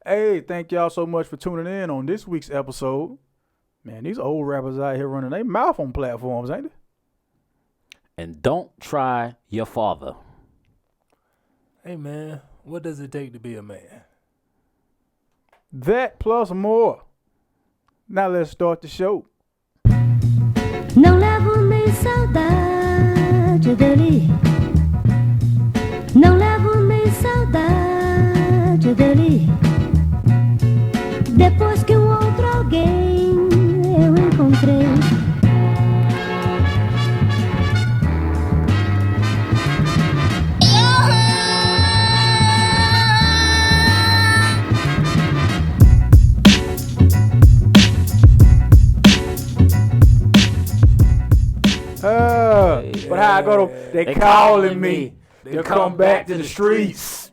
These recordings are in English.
Hey, thank y'all so much for tuning in on this week's episode. Man, these old rappers out here running their mouth on platforms, ain't they? And don't try your father. Hey, man, what does it take to be a man? That plus more. Now let's start the show. Não levo nem saudade dele. Não levo nem saudade dele. Depois que outro alguém eu encontrei. But how I go to, they calling me. They come back to the streets.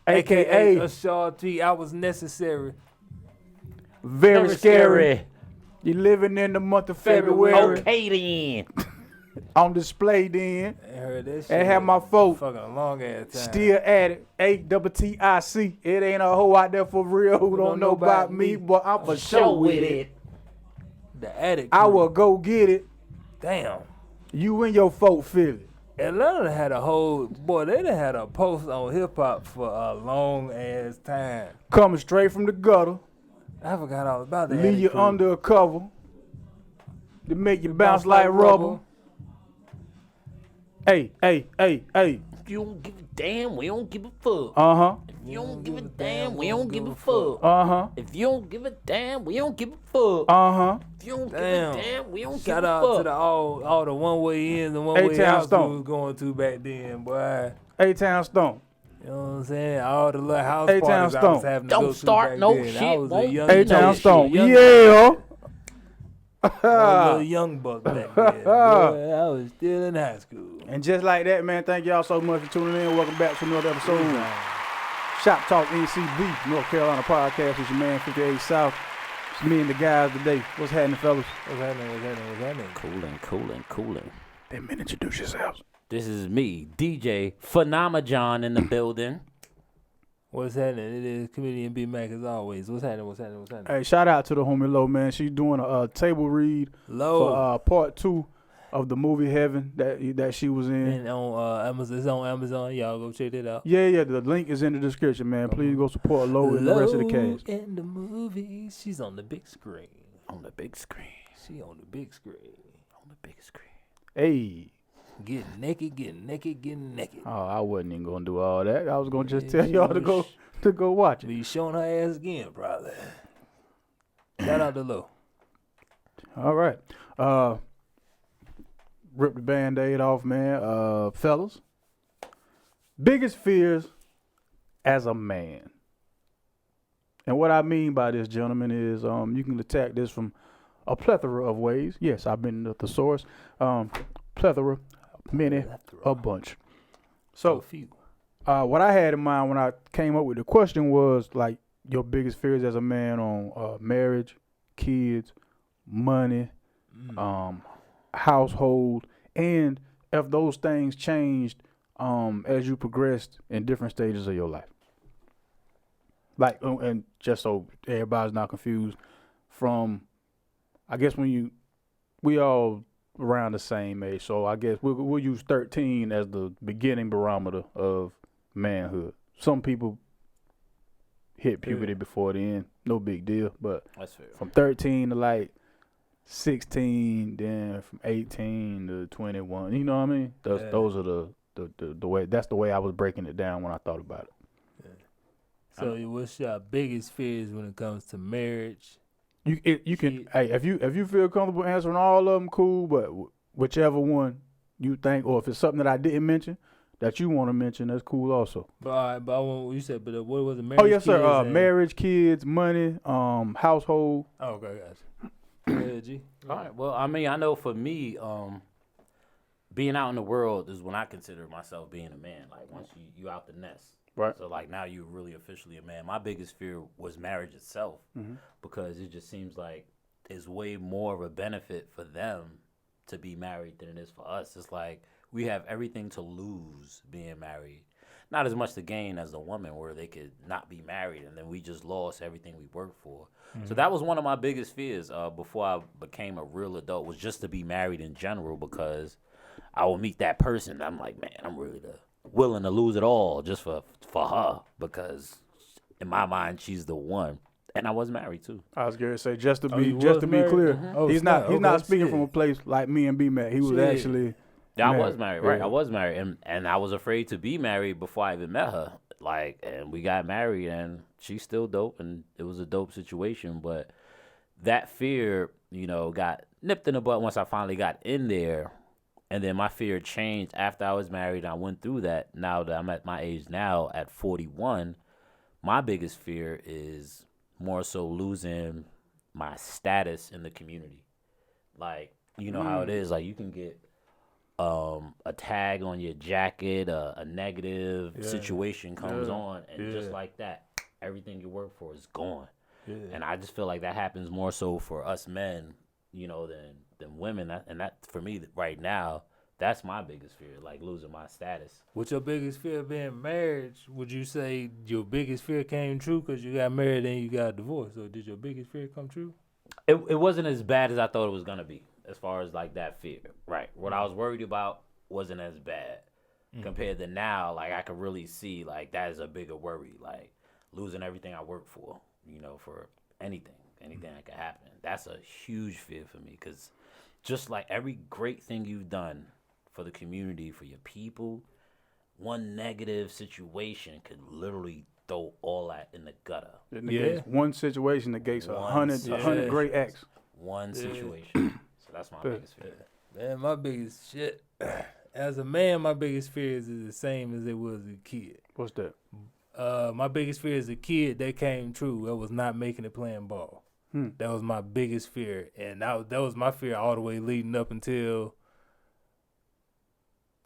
AKA A short T, I was necessary. very scary. You living in the month of February. Okay then. On display then. I heard that shit. And have my folk Fucking a long ass time. still at it. ATTIC. It ain't a hoe out there for real who don't know about me, but I'm for sure with it. The addict. I crew. will go get it. Damn. You and your folk feel it. Atlanta had a whole, boy, they done had a post on hip hop for a long ass time. Coming straight from the gutter. I forgot all about that. Leave you under a cover. To make you bounce like rubber. Hey. If you don't give a damn, we don't give a fuck. Uh-huh. If you don't give a damn, we don't give a fuck. Uh-huh. If you don't give a damn, we don't give a fuck. Uh-huh. If you don't give Damn. a damn, we don't give Shout a out fuck. to the all the one way in, the one way A-Town out Stone. we was going to back then, boy. A-Town Stone. You know what I'm saying? All the little house A-Town parties I Stone. was having to Don't go to start back no then. I shit, was a won't young, A-Town shit, Stone. young- Yeah. I was a little young buck back then. Boy, I was still in high school. And just like that, man, thank y'all so much for tuning in. Welcome back to another episode of ShopTalk NC, North Carolina podcast. It's your man, 58 South. It's me and the guys today. What's happening, fellas? What's happening? Cooling. Hey, man, introduce yourselves. This is me, DJ Phenomenon in the building. What's happening? It is comedian B Mac as always. What's happening? Hey, shout out to the homie Low, man. She's doing a table read Low. for part 2 of the movie Heaven that she was in. And on Amazon, it's on Amazon. Y'all go check it out. Yeah, the link is in the description, man. Please go support Low and the rest of the cast. In the movie, she's on the big screen. On the big screen. She on the big screen. On the big screen. Hey. Getting naked. Oh, I wasn't even gonna do all that. I was gonna just Yeah, tell y'all to go watch it. Be showing her ass again, probably. Shout out to Low. All right. Rip the Band-Aid off, man. Fellas. Biggest fears as a man. And what I mean by this, gentlemen, is you can attack this from a plethora of ways. Yes, I've been the thesaurus. Plethora, many, a bunch. So, few. what I had in mind when I came up with the question was like your biggest fears as a man on marriage, kids, money, household, and if those things changed as you progressed in different stages of your life. Like, and just so everybody's not confused, from I guess we all around the same age, so I guess we'll use 13 as the beginning barometer of manhood. Some people hit puberty before then, no big deal, but That's fair. from 13 to like 16, then from 18 to 21, you know what I mean? Those are the way. That's the way I was breaking it down when I thought about it. So what's your biggest fears when it comes to marriage? You can hey if you feel comfortable answering all of them, cool. But whichever one you think, or if it's something that I didn't mention that you want to mention, that's cool also. But all right, but I want you said, but what was it? Marriage, Oh yes, sir. kids, and- Marriage, kids, money, household. Oh, okay, gotcha. Yeah, G. All right. Well, I mean, I know for me, being out in the world is when I consider myself being a man. Like once you out the nest. Right. So like now you're really officially a man. My biggest fear was marriage itself, because it just seems like it's way more of a benefit for them to be married than it is for us. It's like we have everything to lose being married. not as much to gain as the woman, where they could not be married, and then we just lost everything we worked for. So that was one of my biggest fears before I became a real adult, was just to be married in general, because I will meet that person. I'm like, man, I'm really willing to lose it all just for her, because in my mind she's the one. And I was married too. I was gonna say, just to you be was married? clear, Oh, he's not okay, speaking shit. from a place like me and B Mac. He was Shit. actually Yeah, I was married, right? Yeah. I was married, and I was afraid to be married before I even met her. Like, and we got married, and she's still dope, and it was a dope situation. But that fear, got nipped in the butt once I finally got in there, and then my fear changed after I was married. And I went through that. Now that I'm at my age now, at 41, my biggest fear is more so losing my status in the community. Like, you know how it is. Like, you can get a tag on your jacket, a negative situation comes on, and just like that, everything you work for is gone. Yeah. And I just feel like that happens more so for us men, than women. And that for me right now, that's my biggest fear, like losing my status. What's your biggest fear of being married? Would you say your biggest fear came true because you got married and you got divorced? Or did your biggest fear come true? It wasn't as bad as I thought it was going to be, as far as like that fear. Right. What I was worried about wasn't as bad compared to now. Like, I could really see like that is a bigger worry, like losing everything I work for, for anything that could happen. That's a huge fear for me, because just like every great thing you've done for the community, for your people, one negative situation could literally throw all that in the gutter. It negates one situation negates 100 great acts. One situation. So that's my biggest fear. Man, my biggest shit. As a man, my biggest fears is the same as it was as a kid. What's that? My biggest fear as a kid, that came true. It was not making it playing ball. That was my biggest fear. And that was my fear all the way leading up until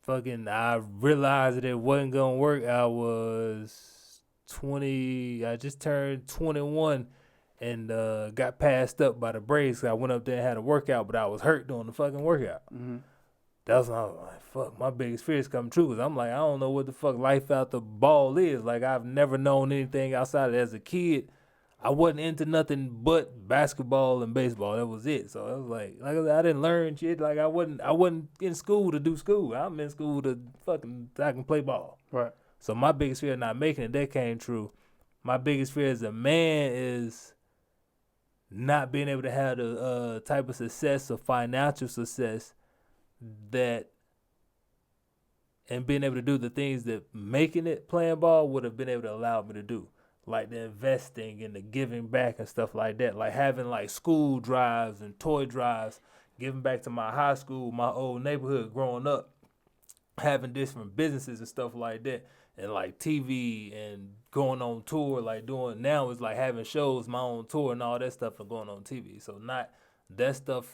I realized that it wasn't going to work. I was 20. I just turned 21 and got passed up by the Braves. I went up there and had a workout, but I was hurt doing the fucking workout. That's when I was like, fuck, my biggest fears come true. Because I'm like, I don't know what the fuck life out the ball is. Like, I've never known anything outside of it. As a kid, I wasn't into nothing but basketball and baseball. That was it. So I was like I didn't learn shit. Like, I wasn't in school to do school. I'm in school to I can play ball. Right. So my biggest fear of not making it, that came true. My biggest fear as a man is not being able to have the type of success or financial success and being able to do the things that making it playing ball would have been able to allow me to do. Like the investing and the giving back and stuff like that. Like having like school drives and toy drives, giving back to my high school, my old neighborhood growing up, having different businesses and stuff like that. And like TV and going on tour, like doing now is like having shows, my own tour and all that stuff and going on TV. So that stuff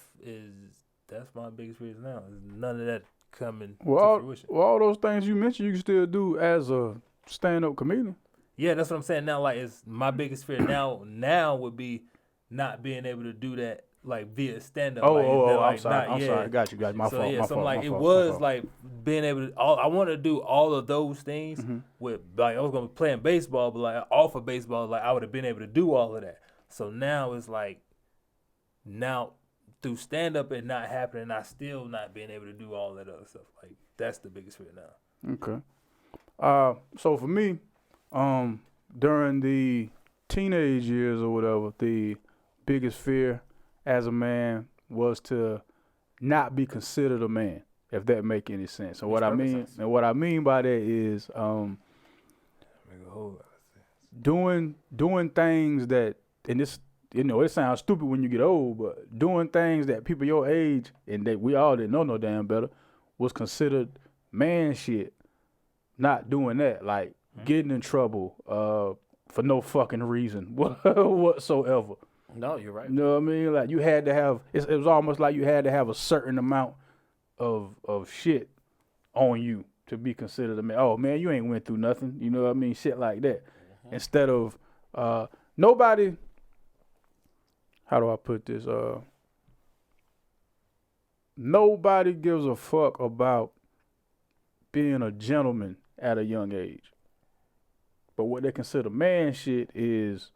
that's my biggest reason now. None of that coming to fruition. Well, all those things you mentioned, you can still do as a stand-up comedian. Yeah, that's what I'm saying. Now, like, it's my biggest fear now would be not being able to do that, like, via stand-up. I'm sorry. Got you. My fault. Yeah, my so fault, like, my it fault, was my fault. like being able to. I wanted to do all of those things with, like, I was gonna be playing baseball, but like off of baseball, like I would have been able to do all of that. So now it's like, now through stand-up it not happening, I still not being able to do all that other stuff. Like, that's the biggest fear now. Okay. So for me, during the teenage years or whatever, the biggest fear as a man was to not be considered a man, if that make any sense. So what I mean by that is Make a whole lot of sense. doing things that, and this, it sounds stupid when you get old, but doing things that people your age and that we all didn't know no damn better was considered man shit. Not doing that, like getting in trouble for no fucking reason whatsoever. No, you're right. You know what I mean? Like, you had to have, it was almost like you had to have a certain amount of shit on you to be considered a man. Oh man, you ain't went through nothing. You know what I mean? Shit like that. Instead of nobody. How do I put this? Nobody gives a fuck about being a gentleman at a young age. But what they consider man shit is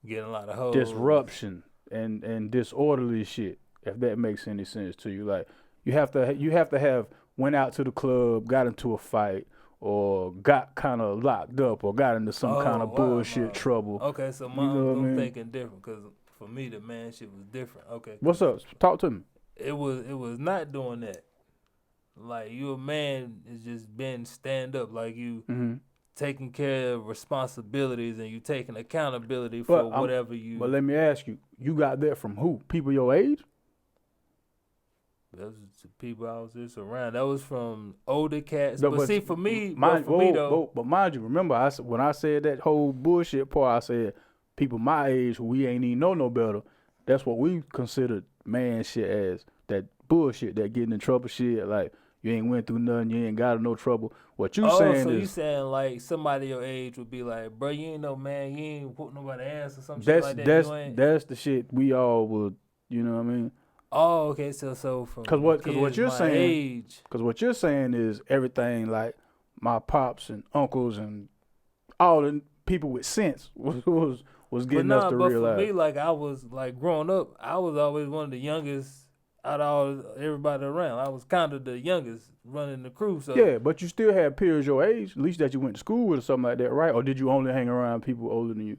Getting a lot of hoes. disruption and disorderly shit. If that makes any sense to you, like you have to have went out to the club, got into a fight, or got kind of locked up, or got into some kind of bullshit trouble. Okay, so I'm thinking different because for me the man shit was different. Okay. What's up? Talk to me. It was not doing that. Like you a man is just been stand up, like you taking care of responsibilities and you taking accountability for whatever you. But let me ask you, you got that from who? People your age? That was the people I was just around. That was from older cats. No, but see, for me, mind you, remember when I said that whole bullshit part, I said people my age who we ain't even know no better. That's what we considered man shit as. That bullshit, that getting in trouble shit. Like you ain't went through nothing, you ain't got in no trouble. What you saying so is, you saying like somebody your age would be like, bro, you ain't no man, you ain't whoop nobody ass or some shit like that. That's the shit we all would, you know what I mean? Oh, okay. So from because what you're saying, age, because what you're saying is everything like my pops and uncles and all the people with sense was getting us to realize. But for me, like I was like growing up, I was always one of the youngest out of everybody around. I was kind of the youngest running the crew. So yeah, but you still had peers your age, at least that you went to school with or something like that, right? Or did you only hang around people older than you?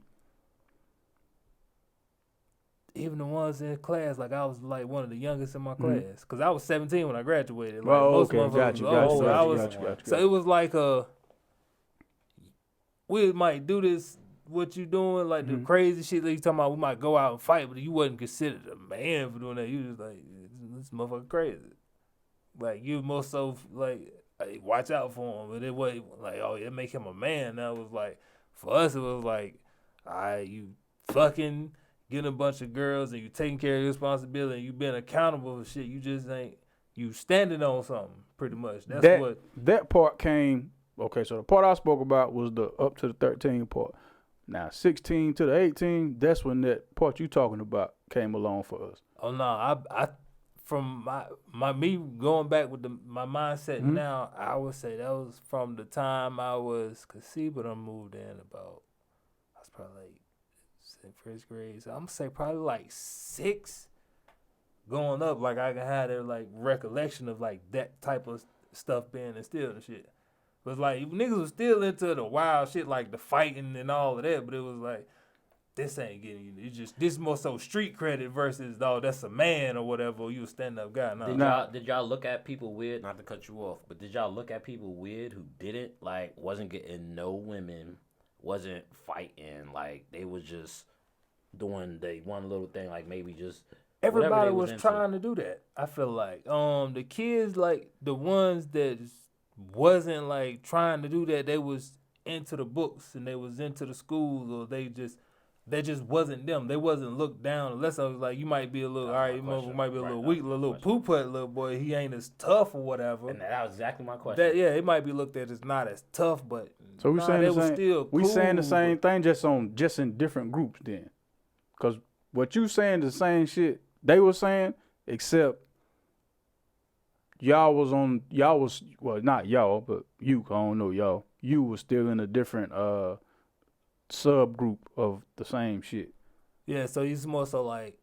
Even the ones in class, like I was like one of the youngest in my class, because I was 17 when I graduated. Like, okay, got you. So it was like we might do this, what you doing, like the crazy shit that you talking about. We might go out and fight, but you wasn't considered a man for doing that. You just like this motherfucker crazy. Like you more so like watch out for him, but it wasn't like it make him a man. That was like for us, it was like, you fucking. Getting a bunch of girls and you taking care of your responsibility and you being accountable for shit. You just ain't, you standing on something pretty much. That part came, okay, so the part I spoke about was the up to the 13 part. Now 16 to the 18, that's when that part you talking about came along for us. Oh no, I from my me going back with my mindset now, I would say that was from the time I was, cause see, but I moved in about, I was probably like in first grade, so I'm gonna say probably like 6 going up. Like I can have that like recollection of like that type of stuff being instilled and shit. But like niggas was still into the wild shit, like the fighting and all of that. But it was like this ain't getting you. It's just this more so street credit versus that's a man or whatever. You a stand up guy. No. Did y'all look at people weird? Not to cut you off, but did y'all look at people weird who didn't wasn't getting no women, wasn't fighting, like they was just doing the one little thing, like maybe just everybody was trying to do that. I feel like the kids, like the ones that wasn't like trying to do that, they was into the books and they was into the schools, or they just wasn't them. They wasn't looked down unless I was like, you might be a little you might be a little weak, a little poo-put little boy. He ain't as tough or whatever. And that was exactly my question. It might be looked at as not as tough, but so we saying the same. Still we cool, saying the same thing, just in different groups then. Cause what you saying the same shit they were saying, except y'all was not y'all, but you, I don't know y'all. You was still in a different subgroup of the same shit. Yeah, so it's more so like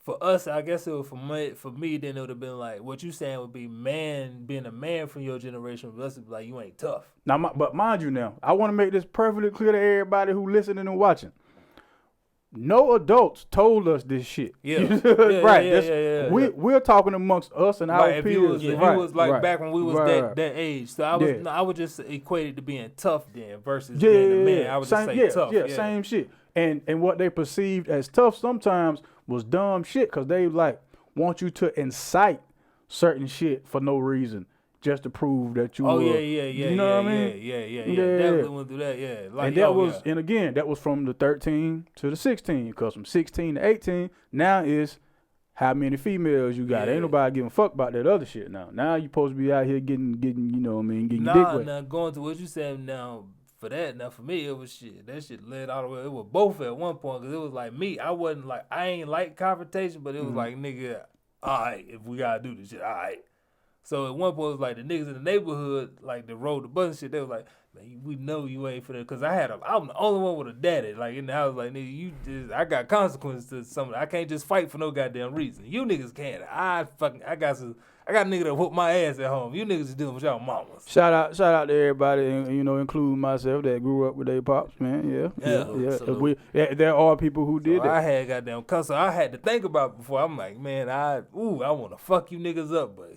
for us, I guess it was for me, then it would have been like what you saying would be being a man from your generation. For us, it'd be like you ain't tough. Now, but mind you, now I want to make this perfectly clear to everybody who listening and watching. No adults told us this shit. Yeah. Right. We're talking amongst us and our peers. If you was like back when we was that age. So I would just equate it to being tough then versus being a man. I would just say tough. Yeah, same shit. And what they perceived as tough sometimes was dumb shit, because they like want you to incite certain shit for no reason. Just to prove that you were, you know what I mean? Yeah. Definitely went through that, yeah. Like, and and again, that was from the 13 to the 16, because from 16 to 18, now is how many females you got. Ain't nobody giving a fuck about that other shit now. Now you supposed to be out here getting, you know what I mean, getting dick wet. Now going to what you said now, for me, it was shit. That shit led all the way. It was both at one point, because it was like me. I ain't like confrontation, but it was like, nigga, all right, if we gotta do this shit, all right. So at one point, it was like the niggas in the neighborhood, like the road the bus shit, they was like, man, we know you ain't for that. Cause I'm the only one with a daddy. Like in the house, like nigga, I got consequences to some. I can't just fight for no goddamn reason. You niggas can't. I got a nigga that whoop my ass at home. You niggas is dealing with y'all mamas. Shout out to everybody, and, including myself that grew up with their pops, man. Yeah. There are people who did that. I had goddamn cuss. I had to think about it before. I'm like, man, I want to fuck you niggas up, but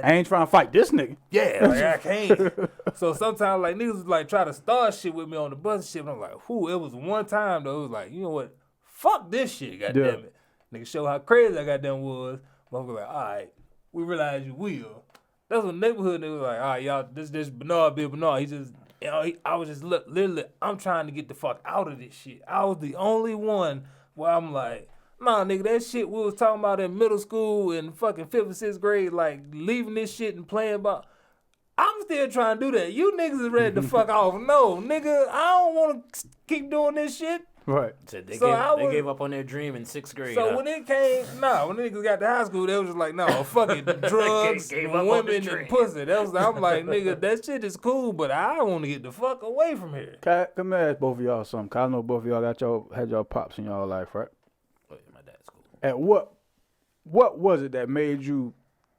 I ain't trying to fight this nigga. Yeah, like I can't. So sometimes like niggas like try to start shit with me on the bus and shit. And I'm like, it was one time though. It was like, you know what? Fuck this shit, goddamn it. Nigga show how crazy I goddamn was. Motherfucker like, all right, we realize you will. That's what neighborhood niggas like, all right, y'all, this Bernard, Bill Bernard. He just, I was just literally, I'm trying to get the fuck out of this shit. I was the only one where I'm like, nah, nigga, that shit we was talking about in middle school and fucking 5th and 6th grade, like leaving this shit and playing about. I'm still trying to do that. You niggas is ready to fuck off. No, nigga, I don't want to keep doing this shit. Right. So they gave up on their dream in 6th grade. So when it came, when niggas got to high school, they was just like, no, fuck it, drugs, women, and pussy. I'm like, nigga, that shit is cool, but I want to get the fuck away from here. Let me ask both of y'all something. 'Cause I know both of y'all had y'all pops in y'all life, right? My dad's cool. And what was it that made you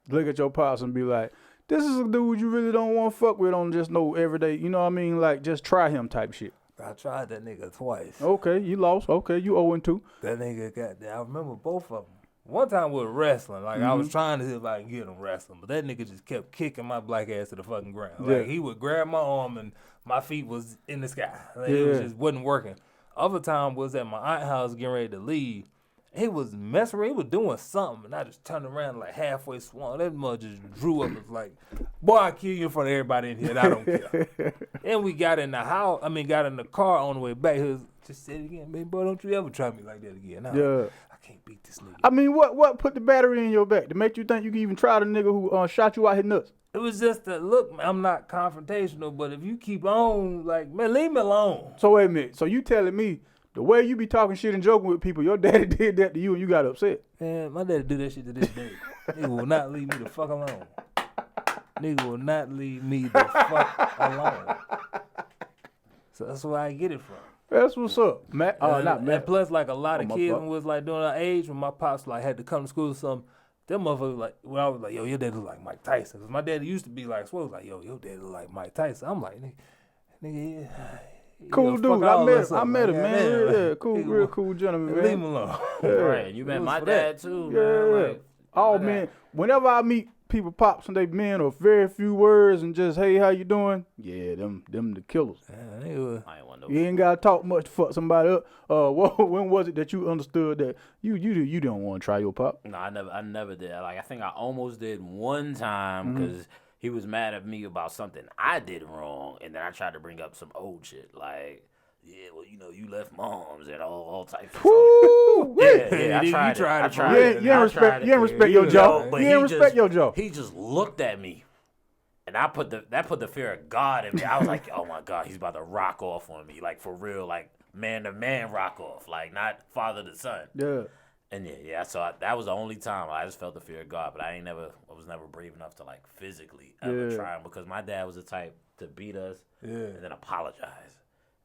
look at your pops and be like, this is a dude you really don't want to fuck with on just no everyday, you know what I mean? Like, just try him type shit. I tried that nigga twice. Okay, you lost. Okay, you 0-2. That nigga I remember both of them. One time we were wrestling. Like, I was trying to see if I can get him wrestling. But that nigga just kept kicking my black ass to the fucking ground. Like, he would grab my arm and my feet was in the sky. Like, it just wasn't working. Other time was at my aunt's house getting ready to leave. He was messing around. He was doing something. And I just turned around like halfway swung. That mother just drew up. It was like, boy, I kill you in front of everybody in here. And I don't care. And we got in the house. Got in the car on the way back. He was just said it again. Baby boy, don't you ever try me like that again. I can't beat this nigga. I mean, what put the battery in your back to make you think you can even try the nigga who shot you out his nuts? It was just that, look, I'm not confrontational, but if you keep on, like, man, leave me alone. So wait a minute. So you telling me the way you be talking shit and joking with people, your daddy did that to you and you got upset? Man, my daddy do that shit to this day. Nigga will not leave me the fuck alone. Nigga will not leave me the fuck alone. So that's where I get it from. That's what's up, Matt. Not Matt. And plus, like, a lot of kids fuck. was like doing our age when my pops like had to come to school or something. Them motherfuckers like, when I was like, yo, your dad look like Mike Tyson. Cause my daddy used to be like, was like, yo, your dad look like Mike Tyson. I'm like, nigga, cool dude. I met him, man. Yeah, cool, real cool gentleman, man. Leave him alone. Yeah. Right, you met my dad too, Yeah. man. Like, Oh man, whenever I meet people pops and they men or very few words and just hey, how you doing? Yeah, them the killers. I ain't want no. You ain't gotta talk much to fuck somebody up. When was it that you understood that you don't want to try your pop? No, I never did. Like, I think I almost did one time because he was mad at me about something I did wrong, and then I tried to bring up some old shit like, yeah, well, you left moms and all types of stuff. Yeah, I tried it. You didn't respect your job. You didn't respect your job. He just looked at me, and that put the fear of God in me. I was like, oh my God, he's about to rock off on me, like for real, like man to man rock off, like not father to son. Yeah. And so that was the only time I just felt the fear of God, but I was never brave enough to like physically ever try him because my dad was the type to beat us and then apologize.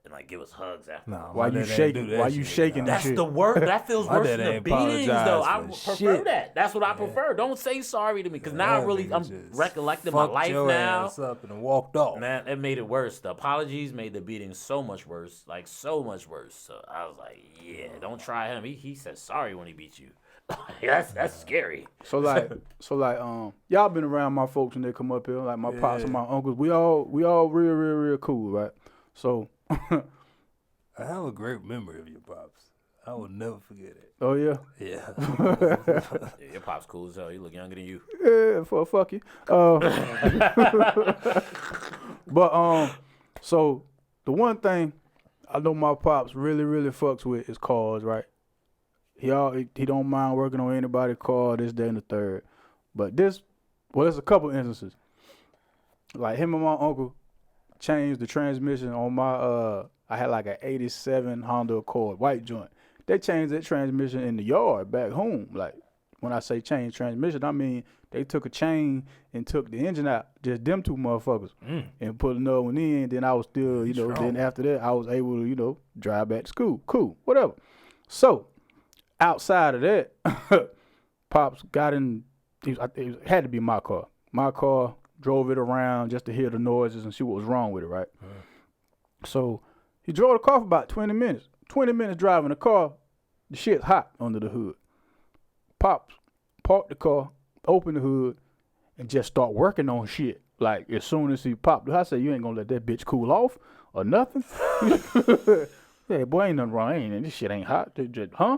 And like give us hugs after. No, why you shaking? Why you shaking? That's shit? the work. That feels worse than the beatings, though. I prefer shit. that. That's what I prefer. Don't say sorry to me, because now I'm recollecting my life now. Ass up and walked off. Man, it made it worse. The apologies made the beating so much worse, like so much worse. So I was like, yeah, don't try him. He said sorry when he beat you. that's scary. So y'all been around my folks when they come up here, like my pops and my uncles. We all real cool, right? So. I have a great memory of your pops. I will never forget it. Oh yeah. Yeah. Yeah, your pop's cool as hell. He look younger than you. Yeah, fuck you. But so the one thing I know my pops really fucks with is cars, right? He don't mind working on anybody's car, this, that, and the third. But there's a couple instances. Like him and my uncle changed the transmission on my I had like an 87 Honda Accord, white joint. They changed that transmission in the yard back home, like when I say change transmission, I mean they took a chain and took the engine out, just them two motherfuckers, and put another one in. Then I was still, then after that, I was able to, drive back to school. Cool, whatever. So outside of that, Pops got in. It had to be my car. My car, drove it around just to hear the noises and see what was wrong with it, right? So he drove the car for about 20 minutes. 20 minutes driving the car, the shit's hot under the hood. Pops parked the car, opened the hood, and just start working on shit. Like, as soon as he popped, I said, you ain't gonna let that bitch cool off or nothing? Yeah, boy, ain't nothing wrong. This shit ain't hot. Huh?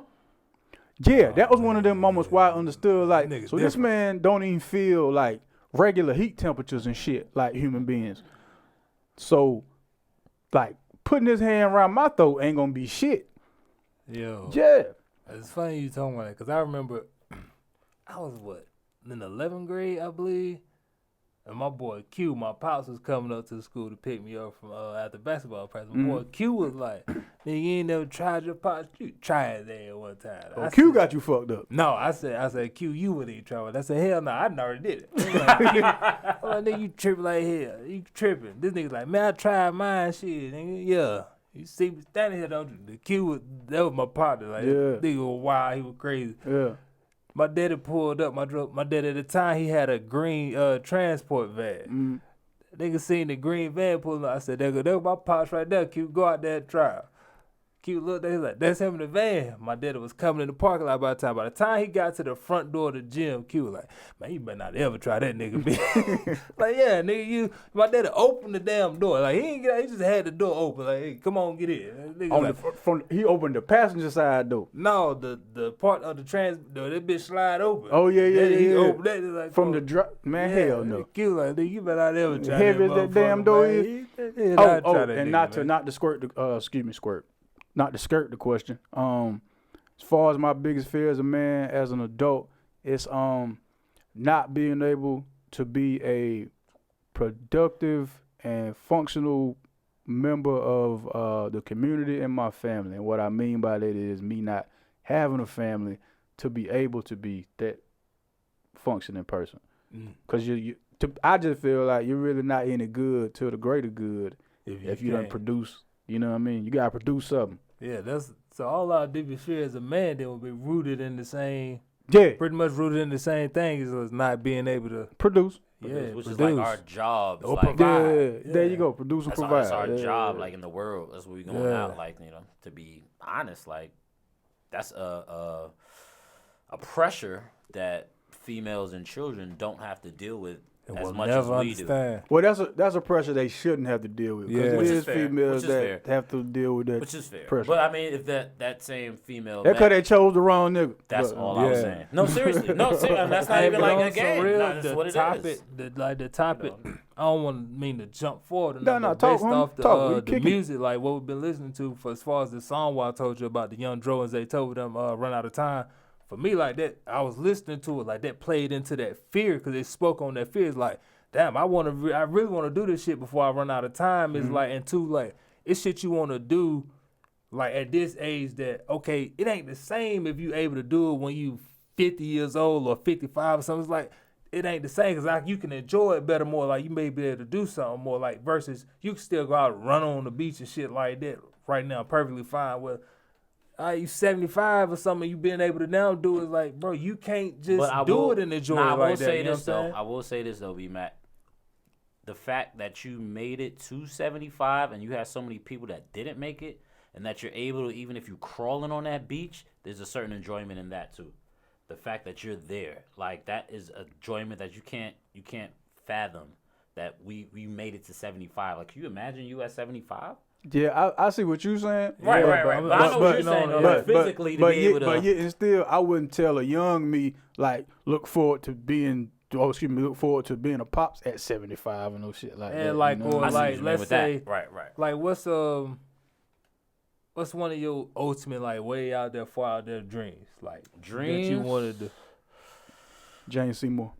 Yeah, that was one of them moments where I understood, like, so different. This man don't even feel like regular heat temperatures and shit like human beings. So, like, putting his hand around my throat ain't gonna be shit. Yo. Yeah. It's funny you talking about that, because I remember I was, in the 11th grade, I believe, and my boy Q, my pops was coming up to the school to pick me up from after basketball practice. My boy Q was like, nigga, you ain't never tried your pops? You tried that one time. Oh, Q got you fucked up. No, I said, Q, you wouldn't even try it. I said, hell no, I already did it. I'm like, nigga, you tripping like hell. You tripping. This nigga's like, man, I tried mine, shit, nigga. Yeah. You see me standing here, don't you? The Q that was my partner. Like, nigga was wild, he was crazy. Yeah. My daddy pulled up my daddy at the time, he had a green transport van. Nigga seen the green van pulling up. I said, that was my pops right there. Q, go out there and try. Q looked there, he's like, that's him in the van. My daddy was coming in the parking lot by the time. By the time he got to the front door of the gym, Q was like, man, you better not ever try that nigga, bitch. Like, yeah, nigga, my daddy opened the damn door. Like, he just had the door open. Like, hey, come on, get in. Nigga, he opened the passenger side door. No, the part of the that bitch slide open. Oh, yeah. He opened that. Like, from the drop, man, hell no. Q like, nigga, you better not ever try heavy that. Heavy as that damn door is. And nigga, not to squirt squirt. Not to skirt the question. As far as my biggest fear as a man, as an adult, it's not being able to be a productive and functional member of the community and my family. And what I mean by that is me not having a family to be able to be that functioning person. Because I just feel like you're really not any good to the greater good if you don't produce. You know what I mean? You gotta produce something. Yeah, so all our deepest fear as a man then will be rooted in the same. Yeah. Pretty much rooted in the same thing as not being able to produce. Yeah, which is like our job. Or like, provide. There you go. Produce and provide. That's our job, like in the world. That's what we're going out. Like, to be honest, like that's a pressure that females and children don't have to deal with as much as we do. Well, that's a pressure they shouldn't have to deal with. Yeah, which is females that have to deal with that. Which is fair. Pressure. But I mean, if that same female, that's because they chose the wrong nigga. That's all I was saying. No, seriously, that's not even like a game. That's what it is. The topic. I don't want to mean to jump forward. No, based off the music, like what we've been listening to, for as far as the song I told you about the Young Dro and they told them run out of time. For me, like that, I was listening to it, like that played into that fear because it spoke on that fear. It's like, damn, I really want to do this shit before I run out of time. It's like, and two, like, it's shit you want to do, like at this age that, okay, it ain't the same if you able to do it when you 50 years old or 55 or something. It's like, it ain't the same because like you can enjoy it better more. Like you may be able to do something more, like versus you can still go out and run on the beach and shit like that right now, perfectly fine. Well, you 75 or something, you being able to now do it, like, bro, you can't just do it and enjoy it like that. I will say this though, B-Mac. The fact that you made it to 75 and you had so many people that didn't make it, and that you're able to, even if you're crawling on that beach, there's a certain enjoyment in that too. The fact that you're there, like that is enjoyment that you can't fathom. That we made it to 75. Like, can you imagine you at 75? Yeah, I see what you're saying. Right. But I know what you're saying, though, physically to be able to. But and still, I wouldn't tell a young me, like, look forward to being a pops at 75 and no shit like that. And like, you know? or like, let's say, right. Like, what's one of your ultimate, like, way out there, far out there dreams? Like, dreams that you wanted to. Jane Seymour.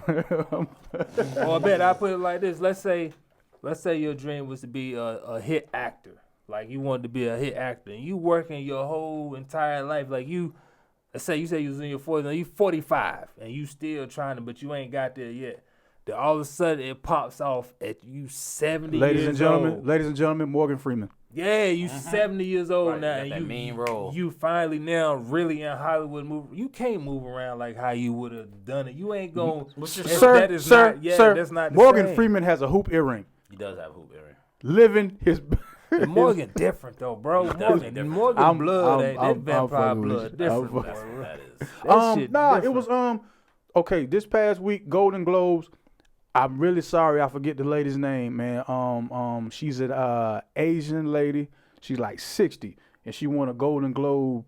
Or I bet I put it like this. Let's say your dream was to be a hit actor. Like you wanted to be a hit actor. And you working your whole entire life. Like let's say you was in your 40s, now you 45, and you still trying to, but you ain't got there yet. Then all of a sudden it pops off at you 70 years old. Ladies and gentlemen, Morgan Freeman. Yeah, you 70 years old Right, now, got and that mean role. you finally now really in Hollywood move. You can't move around like how you would have done it. You ain't going. Sir, that's not the Morgan same. Freeman has a hoop earring. He does have a hoop earring. Living his. And Morgan different though, bro. Morgan I'm blood, that vampire fucking with blood you. different. I'm Bro. That is. That shit Nah, different. it was okay. This past week, Golden Globes. I'm really sorry, I forget the lady's name, man. She's an Asian lady. She's like 60, and she won a Golden Globe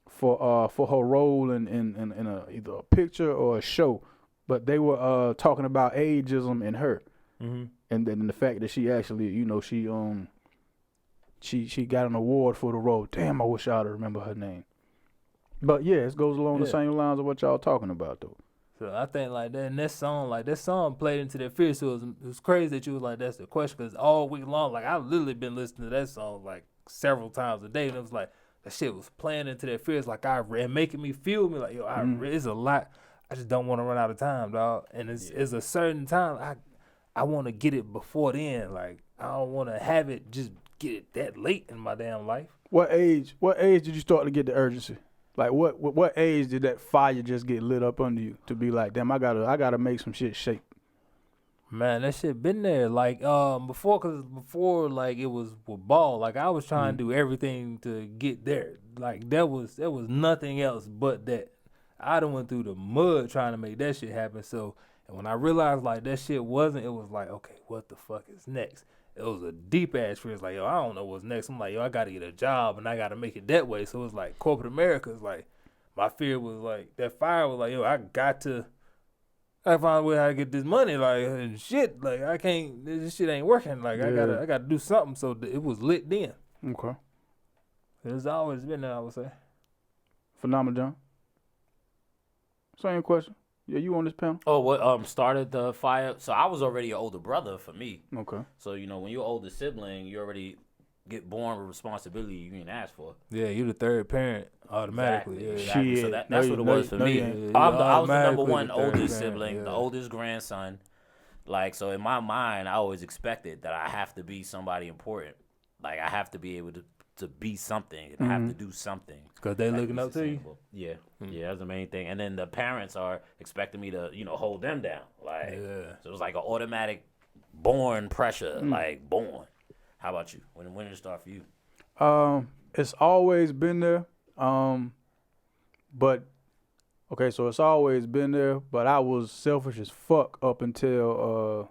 for her role in either a picture or a show. But they were talking about ageism in her, and then the fact that she actually, she got an award for the role. Damn, I wish I'd remember her name. But yeah, it goes along the same lines of what y'all talking about though. So I think like that, and that song played into their fear. So it was crazy that you was like, that's the question, because all week long, like I've literally been listening to that song like several times a day, and it was like that shit was playing into their fears, like and making me feel me like, yo, it's a lot. I just don't want to run out of time, dog. And it's a certain time I want to get it before then. Like I don't want to have it just get it that late in my damn life. What age did you start to get the urgency? Like what age did that fire just get lit up under you to be like, damn, I gotta make some shit shake? Man, that shit been there. Like before like it was with ball. Like I was trying to do everything to get there. Like there was nothing else but that. I done went through the mud trying to make that shit happen. So, and when I realized like that shit wasn't, it was like, okay, what the fuck is next? It was a deep ass fear. It's like, yo, I don't know what's next. I'm like, yo, I gotta get a job and I gotta make it that way. So it's like corporate America is like, my fear was like, that fire was like, yo, I find a way how to get this money, like, and shit, like, I can't, this shit ain't working, like, I gotta do something, so it was lit then. Okay. It's always been there, I would say. Phenomenal John. Same question. Yeah, you on this panel? Oh, what started the fire? So I was already an older brother for me. Okay. So when you're an older sibling, you already get born with responsibility you didn't ask for. Yeah, you the third parent automatically. Exactly. So that's what it was for me. I was the number one oldest sibling, the oldest grandson. Like, so in my mind, I always expected that I have to be somebody important. Like, I have to be able to be something and have to do something. Because they looking up to you? Yeah. Yeah, that's the main thing. And then the parents are expecting me to, hold them down. Like, so it was like an automatic born pressure, like born. How about you? When did it start for you? It's always been there. But okay, so it's always been there, but I was selfish as fuck up until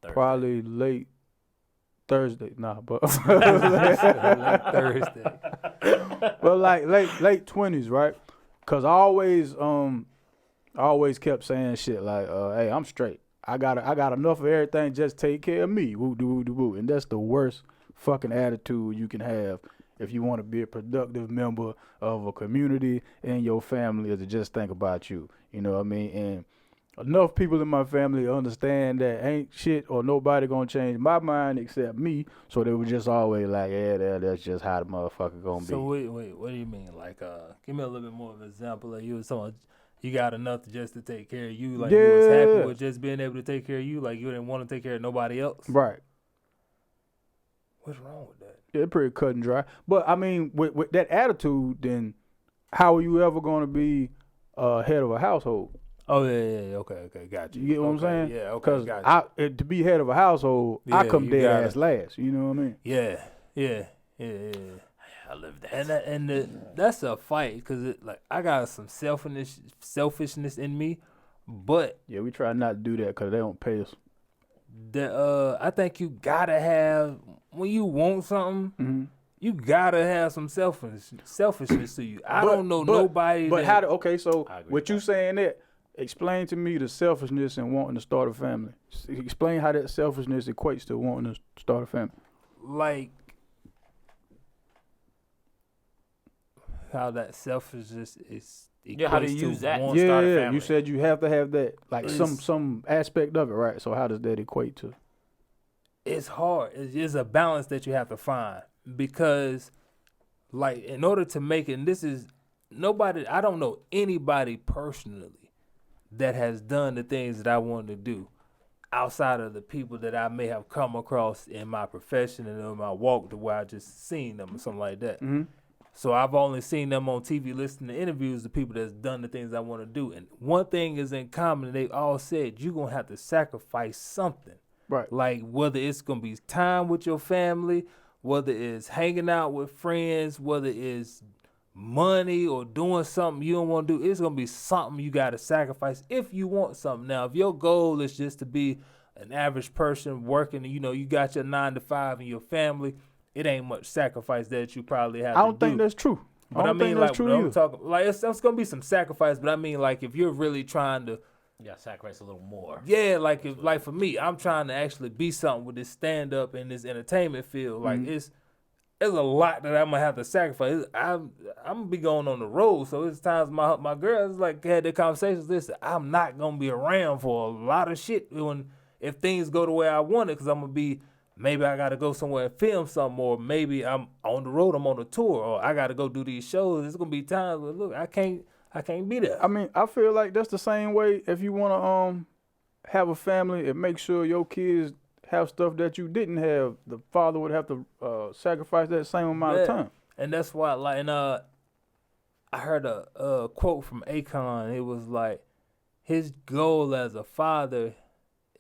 probably late Thursday. Nah, but Thursday. But like late 20s, right? Cause I always kept saying shit like, hey, I'm straight. I got enough of everything, just take care of me. Woo doo doo woo. And that's the worst fucking attitude you can have if you want to be a productive member of a community and your family, is to just think about you. You know what I mean? And enough people in my family understand that ain't shit or nobody gonna change my mind except me. So they were just always like, yeah, that's just how the motherfucker gonna be. So wait, what do you mean? Like, give me a little bit more of an example. Like you was talking, you got enough just to take care of you. Like you was happy with just being able to take care of you. Like you didn't want to take care of nobody else. Right. What's wrong with that? Yeah, pretty cut and dry. But I mean, with that attitude, then how are you ever gonna be head of a household? Oh yeah, okay, got you. You get what I'm saying? Yeah, okay, because got you. To be head of a household, I come dead ass last. You know what I mean? Yeah. I live that. And that's a fight, because like I got some selfishness in me, but yeah, we try not to do that because they don't pay us. I think you gotta have, when you want something, you gotta have some selfishness to you. I don't know nobody. But so what you saying that? Explain to me the selfishness in wanting to start a family. Explain how that selfishness equates to wanting to start a family. Like how that selfishness is. How to use that? Start a family. You said you have to have that, like some aspect of it, right? So how does that equate to? It's hard. It's a balance that you have to find, because, like, in order to make it, and this is I don't know anybody personally that has done the things that I wanted to do outside of the people that I may have come across in my profession and in my walk to where I just seen them or something like that. Mm-hmm. So I've only seen them on TV listening to interviews of people that's done the things I want to do. And one thing is in common, they all said you're going to have to sacrifice something. Right. Like whether it's going to be time with your family, whether it's hanging out with friends, whether it's money or doing something you don't want to do, it's going to be something you got to sacrifice if you want something. Now, if your goal is just to be an average person working, you got your 9 to 5 and your family, it ain't much sacrifice that you probably have to do. I don't think that's true. But I don't think that's true either. It's going to be some sacrifice, but I mean, like, if you're really trying to, You got to sacrifice a little more. yeah, like for me, I'm trying to actually be something with this stand-up and this entertainment field. Like, there's a lot that I'm going to have to sacrifice. I'm going to be going on the road, so it's times my girls, like, had their conversations. Listen, I'm not going to be around for a lot of shit if things go the way I want it, because I'm going to be, maybe I got to go somewhere and film something, or maybe I'm on the road, I'm on a tour, or I got to go do these shows. There's going to be times where, look, I can't be there. I mean, I feel like that's the same way if you want to have a family and make sure your kids have stuff that you didn't have. The father would have to sacrifice that same amount of time. And that's why, I heard a quote from Akon. It was like, his goal as a father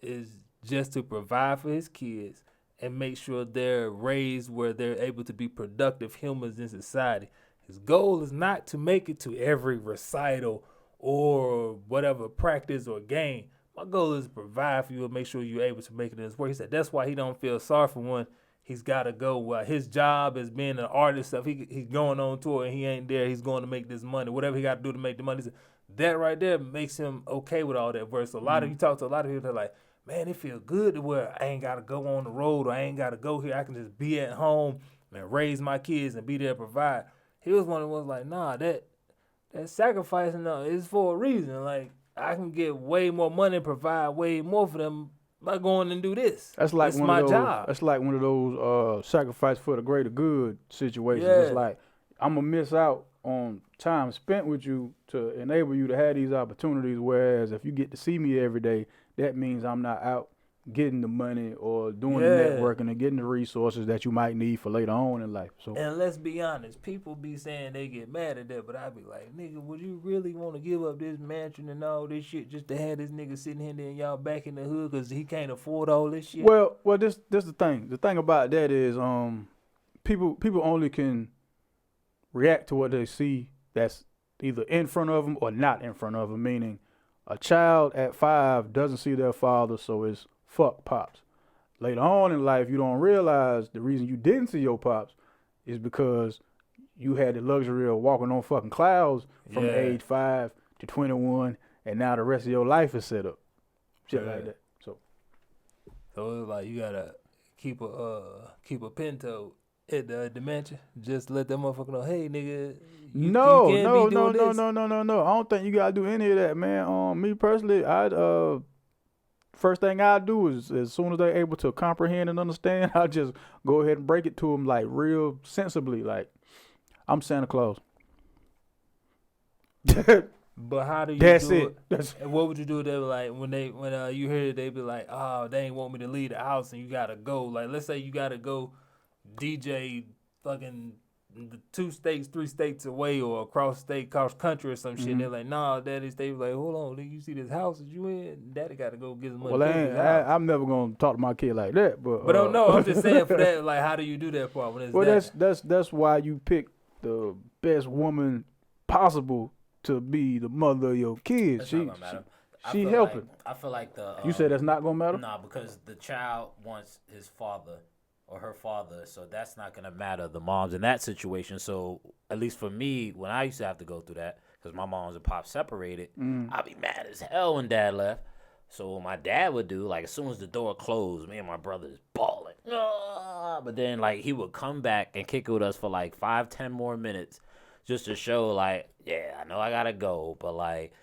is just to provide for his kids and make sure they're raised where they're able to be productive humans in society. His goal is not to make it to every recital or whatever practice or game. My goal is to provide for you and make sure you're able to make it in his work. He said that's why he don't feel sorry for when he's got to go. Well, his job as being an artist, stuff, he's going on tour and he ain't there. He's going to make this money, whatever he got to do to make the money. He said, that right there makes him okay with all that verse. So you talk to a lot of people that are like, man, it feel good to where I ain't got to go on the road or I ain't got to go here. I can just be at home and raise my kids and be there to provide. He was one of the ones like, nah, that sacrificing is for a reason. Like, I can get way more money and provide way more for them by going and do this. That's like it's one my of those, job. That's like one of those sacrifice for the greater good situations. Yeah. It's like, I'm going to miss out on time spent with you to enable you to have these opportunities, whereas if you get to see me every day, that means I'm not out getting the money or doing the networking and getting the resources that you might need for later on in life. So, and let's be honest, people be saying they get mad at that, but I be like, nigga, would you really want to give up this mansion and all this shit just to have this nigga sitting here and y'all back in the hood because he can't afford all this shit? Well, this the thing. The thing about that is, people only can react to what they see that's either in front of them or not in front of them. Meaning, a child at 5 doesn't see their father, so it's fuck pops. Later on in life, you don't realize the reason you didn't see your pops is because you had the luxury of walking on fucking clouds from age 5 to 21, and now the rest of your life is set up. Shit like that. So it's like you gotta keep a pinto at the dimension. Just let that motherfucker know, hey nigga. No. I don't think you gotta do any of that, man. Me personally, first thing I do is, as soon as they're able to comprehend and understand, I just go ahead and break it to them like real sensibly, like I'm Santa Claus. But how do you That's do it? And what would you do? They were like when you hear it, they be like, oh, they ain't want me to leave the house, and you gotta go. Like, let's say you gotta go DJ fucking 2 states, 3 states away, or across country or some shit. They're like, nah, daddy. They be like, hold on, nigga, you see this house that you in? Daddy gotta go get some money. Well, I'm never gonna talk to my kid like that. But no, I'm just saying for that. Like, how do you do that part when it's that's why you pick the best woman possible to be the mother of your kids. She helping. I feel like you said that's not gonna matter? Nah, because the child wants his father or her father, so that's not gonna matter. The mom's in that situation. So at least for me, when I used to have to go through that, because my moms and pops separated, I'd be mad as hell when dad left. So what my dad would do, like as soon as the door closed, me and my brothers bawling. But then like he would come back and kick it with us for like 5-10 more minutes, just to show like, yeah, I know I gotta go, but like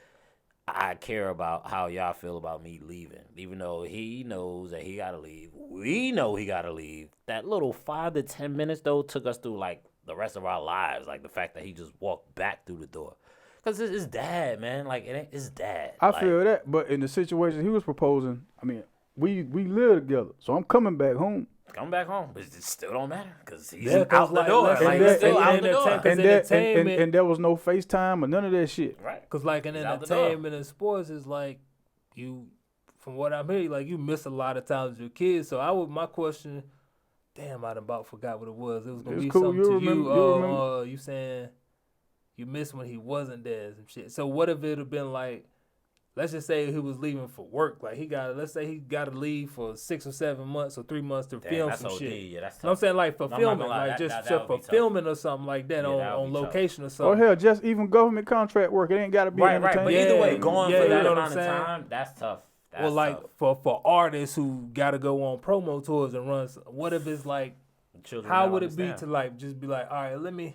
I care about how y'all feel about me leaving. Even though he knows that he gotta leave, we know he gotta leave. That little 5 to 10 minutes though took us through like the rest of our lives. Like the fact that he just walked back through the door. Because it's his dad, man. Like, it ain't his dad. I feel that, but in the situation he was proposing, I mean, we live together, so I'm coming back home. Come back home, but it still don't matter because he's Yeah, out the door. like, He's still out the door. And there was no FaceTime or none of that shit. Right. Because like in entertainment and sports, it's like you, from what I'm hearing, like you miss a lot of times with your kids. So my question, damn, I about forgot what it was. It was gonna be cool. something You to remember. you. You saying you missed when he wasn't there and some shit. So what if it had been like, let's just say he was leaving for work. Like let's say he got to leave for 6 or 7 months or 3 months to film some OD. shit. Yeah, that's tough. You know what I'm saying? Like for filming, lie, like that just for tough. filming or something like that Yeah, that on would be location or Or something. hell, just even government contract work. It ain't got to be Right. entertainment. But either way, going Yeah, for you that know what amount I'm of saying? time, that's tough. That's Well, like tough. for artists who got to go on promo tours and run, what if it's like, Children how don't would it be understand. to like just be like, all right, let me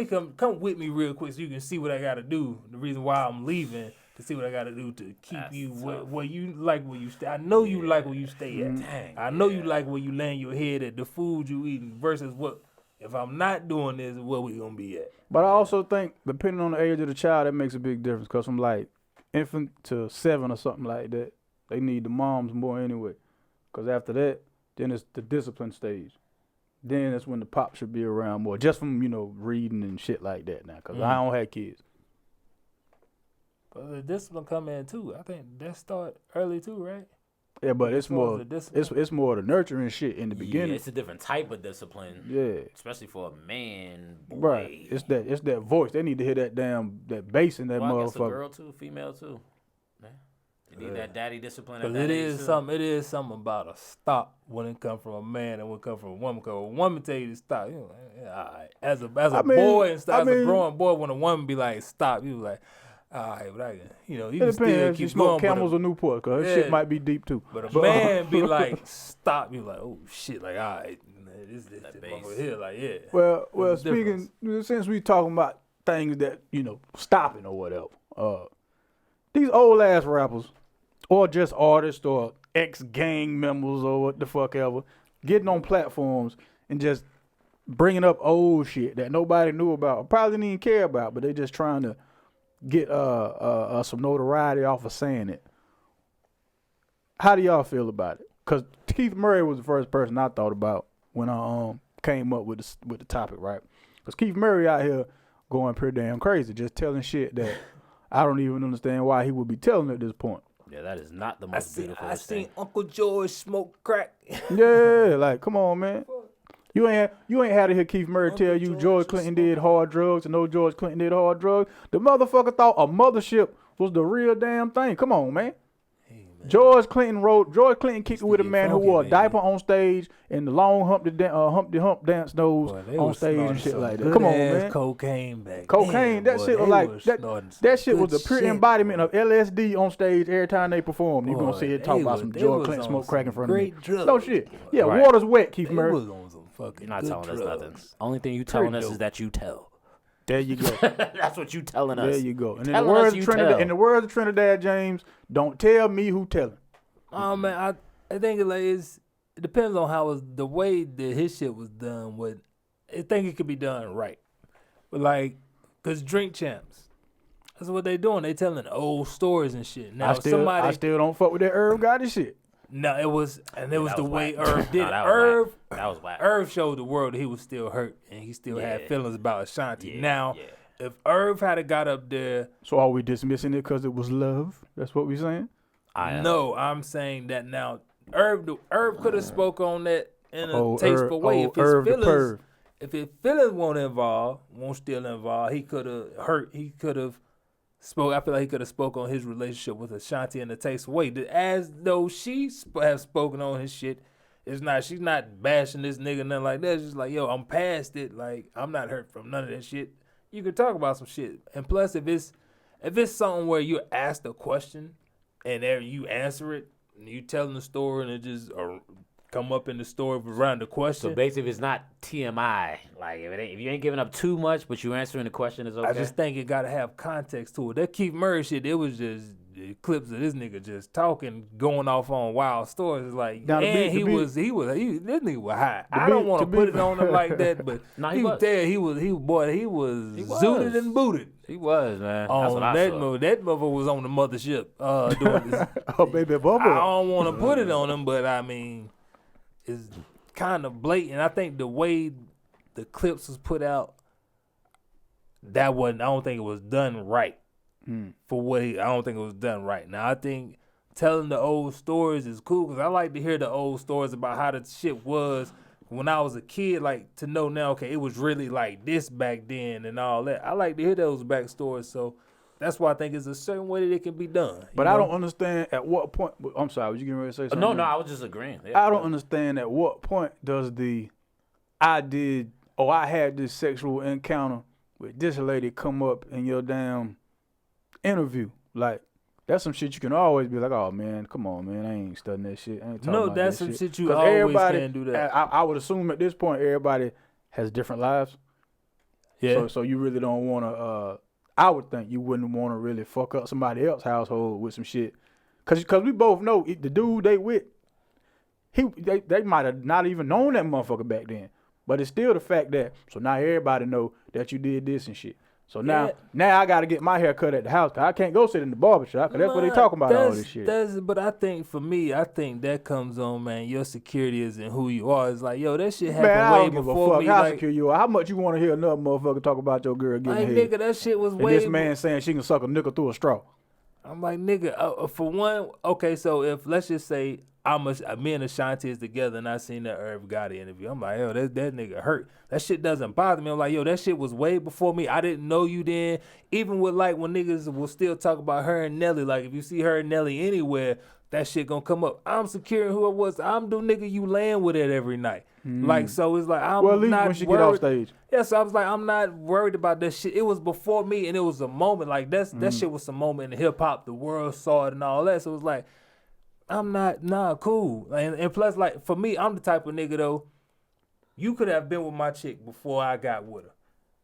come with me real quick so you can see what I got to do. The reason why I'm leaving to see what I got to do to keep That's you tough. where you like where you stay. I know you like where you stay at. Dang, I know you like where you laying your head at, the food you eating versus what. If I'm not doing this, where we gonna be at? But I also think, depending on the age of the child, that makes a big difference. Because from like infant to 7 or something like that, they need the moms more anyway. Because after that, then it's the discipline stage. Then that's when the pop should be around more. Just from, reading and shit like that now. Because I don't have kids. But the discipline come in too. I think that start early too, right? Yeah, but it's As far as more the discipline? it's more the nurturing shit in the Yeah, beginning. it's a different type of discipline. Yeah. Especially for a man, boy. Right. It's that voice. They need to hear that bass in that Well, I guess a motherfucker. girl too, female too. Yeah. You need that daddy discipline. Because it is something about a stop when it comes from a man and when it comes from a woman. Because a woman tell you to stop, you know, yeah, all right. As a boy and stuff, as a growing boy, when a woman be like stop, you like, all right, but you It can depends still if you keep smoke going. Camels or Newport, because Yeah. shit might be deep too. But a man be like stop, you like, oh shit, like all right, this bass. over here, like yeah. Well, There's a difference. since we talking about things that, stopping or whatever, these old ass rappers, or just artists or ex-gang members or what the fuck ever, getting on platforms and just bringing up old shit that nobody knew about, or probably didn't even care about, but they just trying to get some notoriety off of saying it. How do y'all feel about it? Because Keith Murray was the first person I thought about when I came up with the topic, right? Because Keith Murray out here going pretty damn crazy, just telling shit that I don't even understand why he would be telling at this point. Yeah, that is not the most beautiful I thing. seen Uncle George smoke crack. Yeah, like come on, man. You ain't had to hear Keith Murray tell you George Clinton did hard drugs and no George Clinton did hard drugs. The motherfucker thought a mothership was the real damn thing. Come on, man. George Clinton kicked it with a man who wore a diaper on stage and the long Humpty Hump dance nose on stage and shit like that. Come on, man. Cocaine back. Cocaine, that shit was like that shit was the pure embodiment of LSD on stage every time they performed. You gonna see it talk about some George Clinton smoke crack in front of me. No shit. Yeah, Right. water's wet, Keith They Murray. was on some fucking You're not good telling us nothing. drugs. Only thing you telling us dope. is that you tell. There you go. That's what you telling us. There you go. And in the Telling words us of you Trinidad, tell. in the words of Trinidad James, don't tell me who telling. Oh man, I think it depends on how the way that his shit was done. I think it could be done right, but like, cause Drink Champs, that's what they doing. They telling old stories and shit. Now I still don't fuck with that Irv Gotti shit. No, it was that the was way whack. Irv did No, it. that was Irv, whack. That was whack. Irv showed the world that he was still hurt and he still had Yeah. feelings about Ashanti. Yeah, Now, yeah. if Irv had got up there, So are we dismissing it because it was love? That's what we saying? no, I'm saying that now. Irv could have spoke on that in a Oh, tasteful way. If his Irv the feelings, perv. if his feelings won't still involved, he could have hurt. He could have spoke. I feel like he could have spoke on his relationship with Ashanti in a tasteful way. As though she have spoken on his shit. She's not bashing this nigga, nothing like that. It's just like, yo, I'm past it. Like, I'm not hurt from none of that shit. You could talk about some shit. And plus, if it's something where you ask a question and there you answer it, and you telling the story and it just come up in the story around the question. So basically, if it's not TMI, like if you ain't giving up too much, but you answering the question is okay. I just think it got to have context to it. That Keith Murray shit, it was the clips of this nigga just talking, going off on wild stories. It's like, Now, this nigga was high. I don't want to put it on him like that, but he was there. He was zooted and booted. He was, man. On That's what I that saw. mother, that motherfucker was on the mothership doing this. Oh, baby, bubble. I don't want to put it on him, but I mean, it's kind of blatant. I think the way the clips was put out, I don't think it was done right. For what I don't think it was done right. Now I think telling the old stories is cool because I like to hear the old stories about how the shit was when I was a kid. Like to know now, okay, it was really like this back then and all that. I like to hear those back stories, so that's why I think it's a certain way that it can be done. But I don't understand at what point. I'm sorry, was you getting ready to say something? No, I was just agreeing. Yeah, I don't understand at what point does I had this sexual encounter with this lady come up in your damn interview. Like, that's some shit you can always be like, oh, man, come on, man, I ain't studying that shit. I ain't talking about that's that some shit you always can do that. I would assume at this point everybody has different lives. Yeah. So you really don't want to, I would think you wouldn't want to really fuck up somebody else's household with some shit. Cause we both know the dude they with, they might have not even known that motherfucker back then. But it's still the fact that, so now everybody know that you did this and shit. So now I got to get my hair cut at the house. Cause I can't go sit in the barbershop because that's what they talking about all this shit. But I think for me, I think that comes on, man, your security is in who you are. It's like, yo, that shit happened man, way before me. How secure you are. How much you want to hear another motherfucker talk about your girl getting head? Nigga, that shit was and way this man saying she can suck a nickel through a straw. I'm like, nigga, for one, okay, so if, let's just say, me and Ashanti is together and I seen that Irv Gotti interview. I'm like, yo, that nigga hurt. That shit doesn't bother me. I'm like, yo, that shit was way before me. I didn't know you then. Even with like when niggas will still talk about her and Nelly, like if you see her and Nelly anywhere, that shit gonna come up. I'm securing who it was. I'm the nigga you laying with it every night. Like, so it's like, I'm well, at least not when she worried. get off stage. Yeah, so I was like, I'm not worried about that shit. It was before me and it was a moment. Like that shit was a moment in hip hop. The world saw it and all that. So it was like, I'm not, cool. And plus, like, for me, I'm the type of nigga, though, you could have been with my chick before I got with her.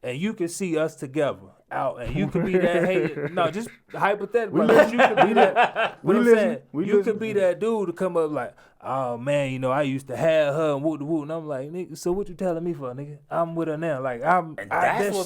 And you could see us together out, and you could be that hater. No, just hypothetically. Like, you could be that, what I'm saying, you could be that dude to come up like, oh, man, you know, I used to have her and whoop-de-whoop. And I'm like, nigga, so what you telling me for, nigga? I'm with her now. Like, that's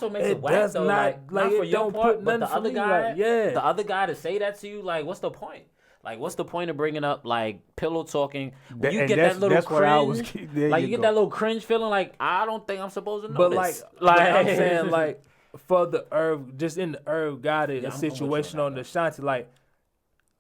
what makes it whack, though. Not for your part, but the other guy, like, the other guy to say that to you, like, what's the point? Like, what's the point of bringing up, like, pillow talking? When you get that little cringe, like, you get that little cringe feeling, like, I don't think I'm supposed to know this. Like I'm saying, like, for the Irv, just in the Irv Gotti situation on the Ashanti, like,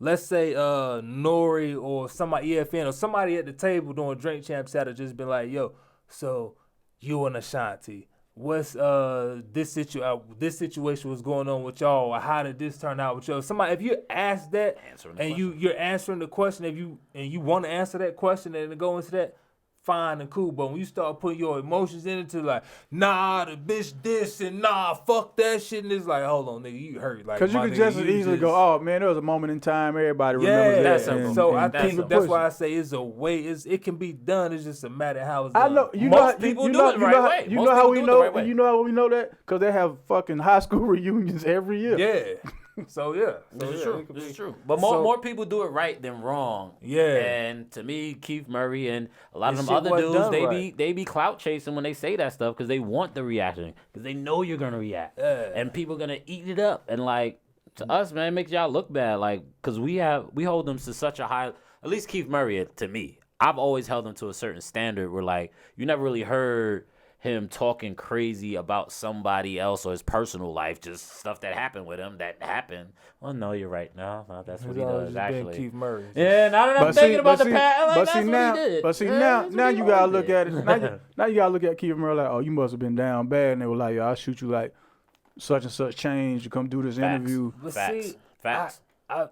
let's say Nori or somebody, EFN, or somebody at the table doing Drink Champs had just been like, yo, so you and Ashanti, what's this situation was going on with y'all, or how did this turn out with y'all? Somebody, if you ask that and you're answering the question, if you want to answer that question and go into that, fine and cool. But when you start putting your emotions into like, nah, the bitch this and nah, fuck that shit, and it's like, hold on, nigga, you hurt. Like, because you could just as easily go, oh man, there was a moment in time everybody remembers that. So I think that's why I say it's a way. It can be done. It's just a matter of how it's done. I know most people do it the right way. You know how we know? You know how we know that? Because they have fucking high school reunions every year. Yeah. So yeah, this is true. But more people do it right than wrong. Yeah. And to me, Keith Murray and a lot of them other dudes, they be clout chasing when they say that stuff because they want the reaction because they know you're gonna react. Yeah. And people gonna eat it up. And like to us, man, it makes y'all look bad. Like because we hold them to such a high. At least Keith Murray, to me, I've always held them to a certain standard where like you never really heard him talking crazy about somebody else or his personal life, just stuff that happened with him that happened. Well, no, you're right. No, that's what he does, actually. Keith Murray. Yeah, now that I'm thinking about the past, like, that's what he did. But see, now you gotta look at it. Now you gotta look at Keith Murray like, oh, you must have been down bad. And they were like, yo, I'll shoot you like such and such change to come do this interview. But Facts. I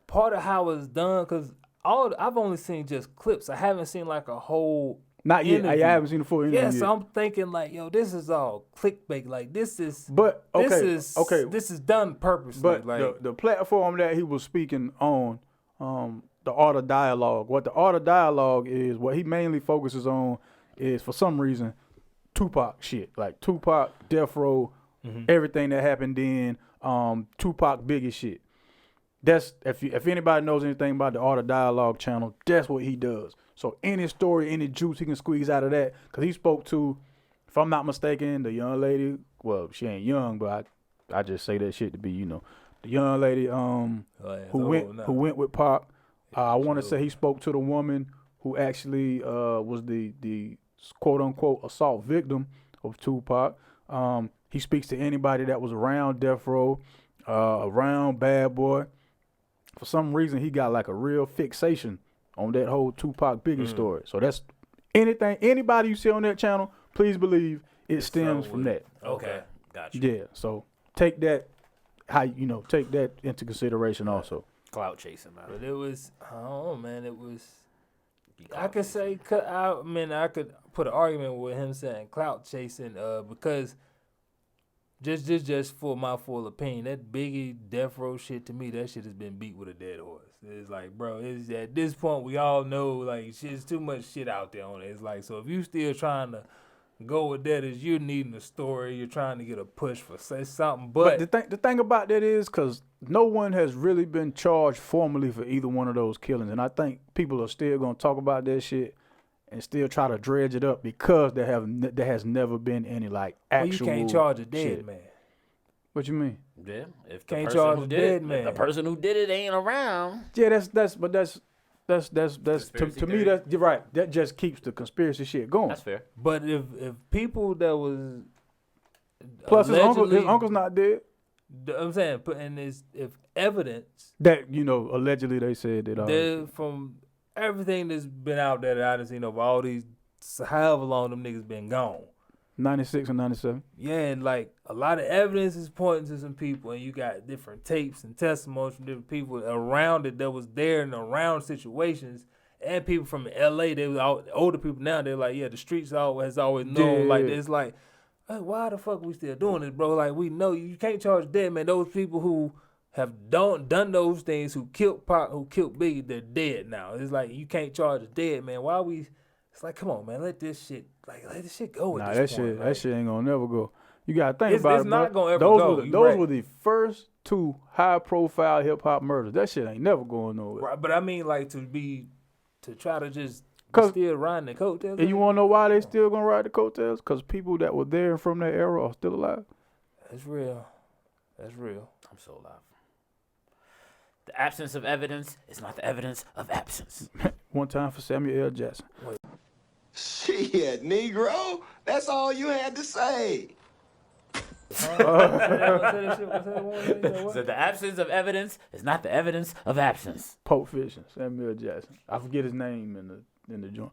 part of how it's done, because I've only seen just clips. I haven't seen like a whole Not yet. interview. I haven't seen the full interview. Yeah, so I'm thinking like, yo, this is all clickbait. Like this is, this is done purposely. But like the platform that he was speaking on, the art of dialogue. What the art of dialogue is, what he mainly focuses on is for some reason, Tupac shit. Like Tupac, Death Row, everything that happened then, Tupac Biggie shit. That's if anybody knows anything about the Art of Dialogue channel, that's what he does. So any story, any juice he can squeeze out of that, because he spoke to, if I'm not mistaken, the young lady. Well, she ain't young, but I just say that shit to be, the young lady who went with Pac. I want to say he spoke to the woman who actually was the quote unquote assault victim of Tupac. He speaks to anybody that was around Death Row, around Bad Boy. For some reason, he got like a real fixation on that whole Tupac Biggie story. So that's anybody you see on that channel, please believe it stems from that. Okay, gotcha. Yeah, so take that take that into consideration also. Clout chasing, man. But it was, I don't know, man. It was. I could say, I could put an argument with him saying clout chasing, because just for my full opinion, that Biggie Death Row shit, to me, that shit has been beat with a dead horse. It's like, bro, it's at this point we all know like shit's too much shit out there on it. It's like, so if you still trying to go with that, is you're needing a story, you're trying to get a push for say something. But the thing about that is, because no one has really been charged formally for either one of those killings, and I think people are still gonna talk about that shit and still try to dredge it up because there has never been any like actual. Well, you can't charge a dead shit. Man. What you mean? Yeah, if the Can't person charge who a did dead it, man. if the person who did it ain't around. Yeah, that's to Conspiracy me theory? you're right. That just keeps the conspiracy shit going. That's fair. But if people that was Plus his allegedly- uncle's not dead. I'm saying, and if evidence That allegedly they said that. from everything that's been out there that I done seen over all these, however long them niggas been gone. 96 and 97. Yeah, and like a lot of evidence is pointing to some people, and you got different tapes and testimonies from different people around it that was there and around situations, and people from LA. They was older people now. They're like, yeah, the streets has always known. Yeah. Like it's like, hey, why the fuck we still doing this, bro? Like we know you can't charge dead, man. Those people who have done those things, who killed Pac, who killed Biggie, they're dead now. It's like you can't charge a dead man. Why we? It's like, come on, man, let this shit go. Nah, at this point, that shit ain't gonna never go. You gotta think about It's it. not bro. gonna ever those go. Were You those right. were the first two high-profile hip-hop murders. That shit ain't never going nowhere. Right, but I mean, like to try to just 'Cause- still riding the coattails. And you wanna know why they still gonna ride the coattails? Because people that were there and from that era are still alive. That's real. That's real. I'm so alive. The absence of evidence is not the evidence of absence. One time for Samuel L. Jackson. Shit, Negro. That's all you had to say. So the absence of evidence is not the evidence of absence. Pulp Fiction, Samuel L. Jackson. I forget his name in the joint.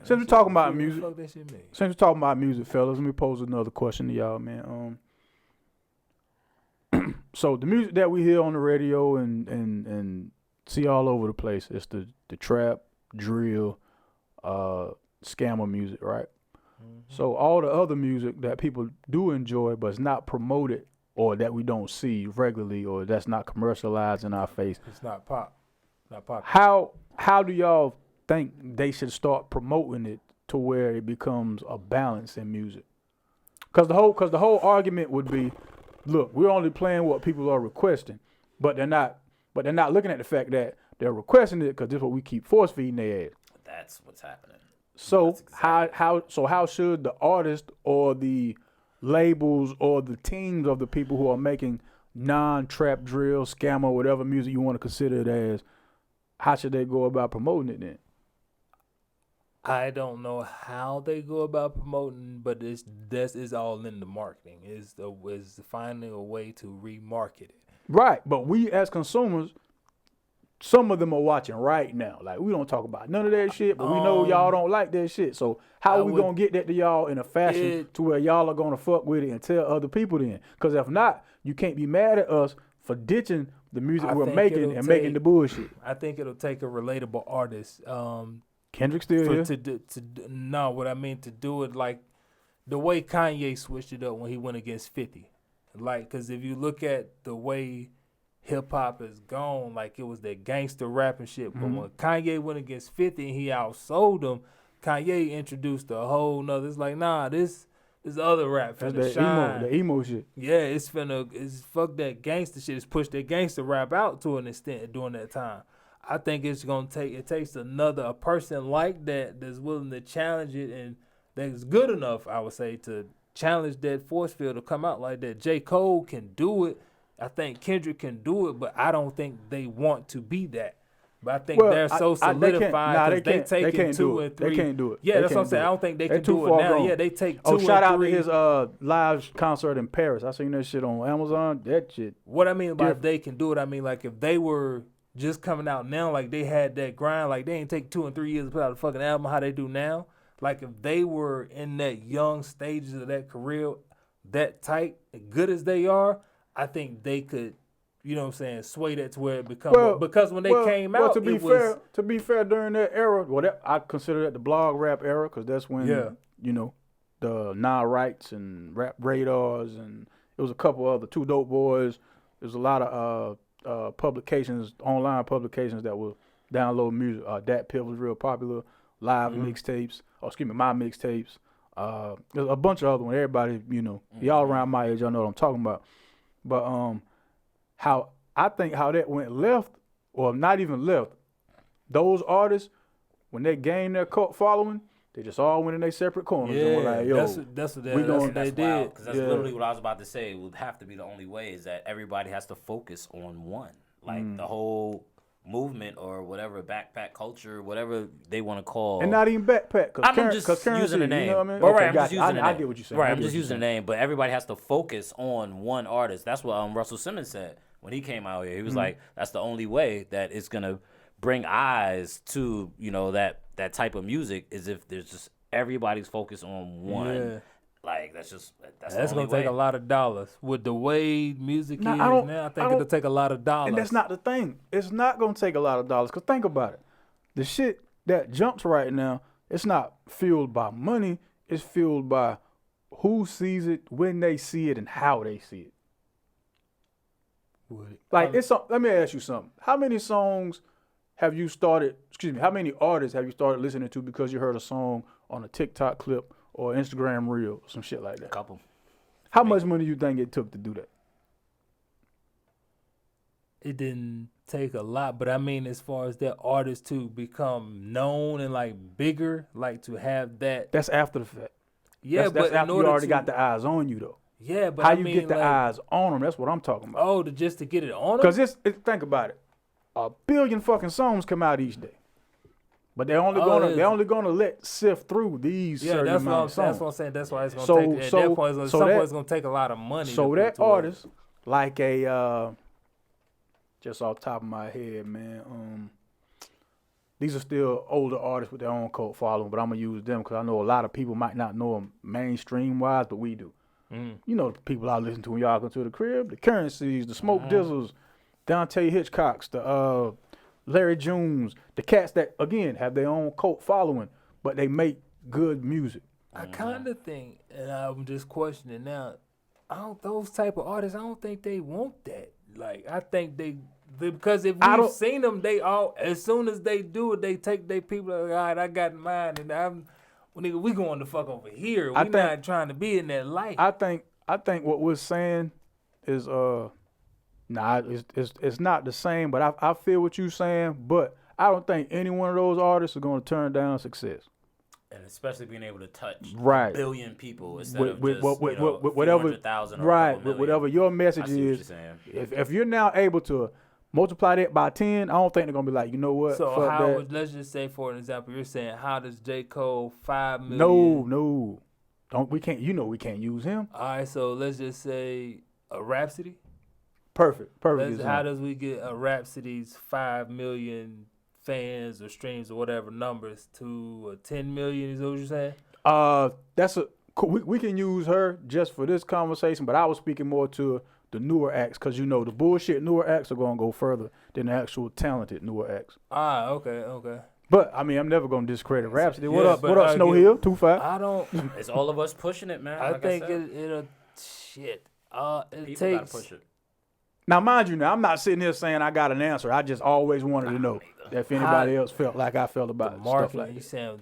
Since we're talking about music, Fuck that shit mean? Since we're talking about music, fellas, let me pose another question to y'all, man. So the music that we hear on the radio and see all over the place is the trap, drill, scammer music, right? Mm-hmm. So all the other music that people do enjoy, but it's not promoted or that we don't see regularly or that's not commercialized in our face. It's not pop. Not pop. How do y'all think they should start promoting it to where it becomes a balance in music? Because the whole argument would be, look, we're only playing what people are requesting, but they're not looking at the fact that they're requesting it because this is what we keep force feeding their ass. That's what's happening. So how should the artist or the labels or the teams of the people who are making non-trap drill, scammer, whatever music you want to consider it as, how should they go about promoting it then? I don't know how they go about promoting, but it's all in the marketing. Is finding a way to remarket it. Right, but we as consumers, some of them are watching right now. Like, we don't talk about none of that shit, but we know y'all don't like that shit. So how are we going to get that to y'all in a fashion to where y'all are going to fuck with it and tell other people then? Because if not, you can't be mad at us for ditching the music we're making and making the bullshit. I think it'll take a relatable artist. Kendrick still here? What I mean to do it like the way Kanye switched it up when he went against 50. Like, because if you look at the way hip-hop is gone, like it was that gangster rap and shit. But when Kanye went against 50 and he outsold him, Kanye introduced a whole nother. It's like, nah, this this other rap That's finna that shine. the emo shit. Yeah, it's fuck that gangster shit. It's pushed that gangster rap out to an extent during that time. I think it takes a person like that's willing to challenge it and that's good enough, I would say, to challenge that force field to come out like that. J. Cole can do it. I think Kendrick can do it, but I don't think they want to be that. But I think they're so solidified because they take 2 and 3. They can't do it. Yeah, that's what I'm saying. I don't think they can do it now. Gone. Yeah, they take 2 and 3. Shout out to his live concert in Paris. I seen that shit on Amazon. That shit. What I mean by if they can do it, I mean like if they were just coming out now, like they had that grind, like they ain't take 2 and 3 years to put out a fucking album how they do now. Like if they were in that young stages of that career, that tight, good as they are, I think they could, you know what I'm saying, sway that to where it becomes. Because when they came out, to be fair, during that era, I consider that the blog rap era because that's when, you know, the Nah Rights and Rap Radars and it was a couple other 2 Dope Boys. There's a lot of publications, online publications that will download music. Dat Piff was real popular. Live mixtapes. My mixtapes. There's a bunch of other ones. Everybody, you know, y'all around my age, y'all know what I'm talking about. But how that went left, or not even left, those artists, when they gained their cult following, they just all went in their separate corners. Yeah, and were like, yo, that's what they did. Because that's literally what I was about to say. It would have to be the only way is that everybody has to focus on one. Like the whole movement or whatever, backpack culture, whatever they want to call. And not even backpack. I'm just using the name. You know what I mean? Right, Okay, I'm just using the name. I get what you're saying. Right, I'm just using the name. But everybody has to focus on one artist. That's what Russell Simmons said when he came out here. He was like, that's the only way that it's going to bring eyes to, you know, that type of music is if there's just everybody's focused on one. Yeah. Like, that's going to take a lot of dollars. With the way music is now, I think it'll take a lot of dollars. And that's not the thing. It's not going to take a lot of dollars. Because think about it. The shit that jumps right now, it's not fueled by money. It's fueled by who sees it, when they see it, and how they see it. Like, let me ask you something. How many artists have you started listening to because you heard a song on a TikTok clip or Instagram reel or some shit like that? A couple. How much money do you think it took to do that? It didn't take a lot, but I mean, as far as that artist to become known and like bigger, like to have that. That's after the fact. Yeah, that's after you already got the eyes on you though. Yeah, but how you get the eyes on them? That's what I'm talking about. Oh, just to get it on them? Because think about it, 1 billion fucking songs come out each day. But they're only gonna let sift through these certain amount of songs. That's what I'm saying. That's why it's gonna take. At that point, it's gonna take a lot of money. So that artist, like just off the top of my head, man. These are still older artists with their own cult following, but I'm gonna use them because I know a lot of people might not know them mainstream wise, but we do. You know the people I listen to when y'all go to the crib, the Currencies, the Smoke Dizzles, Dante Hitchcocks, the Larry Jones, the cats that, again, have their own cult following, but they make good music. I kind of think, and I'm just questioning now, those type of artists, I don't think they want that. Like, I think because if we've seen them, they all, as soon as they do it, they take their people, like, all right, I got mine, and nigga, we going the fuck over here. We not trying to be in that light. I think what we're saying is, it's not the same, but I feel what you're saying, but I don't think any one of those artists are going to turn down success. And especially being able to touch a billion people instead with whatever, 400,000 or right, with whatever your message is. If you're now able to multiply that by 10, I don't think they're going to be like, you know what, so let's just say, for an example, you're saying, how does J. Cole 5 million? No. We can't use him. All right, so let's just say a Rhapsody. Perfect. How does we get a Rhapsody's 5 million fans or streams or whatever numbers to 10 million? Is that what you're saying? We can use her just for this conversation, but I was speaking more to the newer acts because the bullshit newer acts are going to go further than the actual talented newer acts. Okay. But I mean, I'm never going to discredit Rhapsody. What up, Snow Hill 2-5? I don't. It's all of us pushing it, man. I think it'll shit. It People takes. gotta push it. Now, mind you, I'm not sitting here saying I got an answer. I just always wanted to know if anybody else felt like I felt about stuff like you that. saying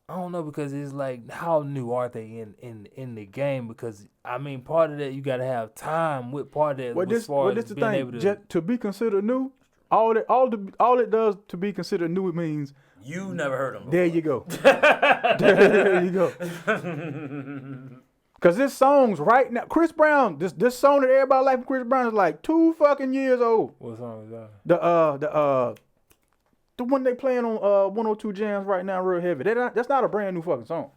I don't know, because it's like, how new are they in the game? Because I mean, part of that you gotta have time with part of that. Well, as far this as the being thing. able to, Just to be considered new, all it does to be considered new, it means You never heard him. there you go. There you go. Cause this song's right now, Chris Brown. This song that everybody like from Chris Brown is like 2 fucking years old. what song is that? The one they playing on 102 Jams right now, real heavy. That's not a brand new fucking song.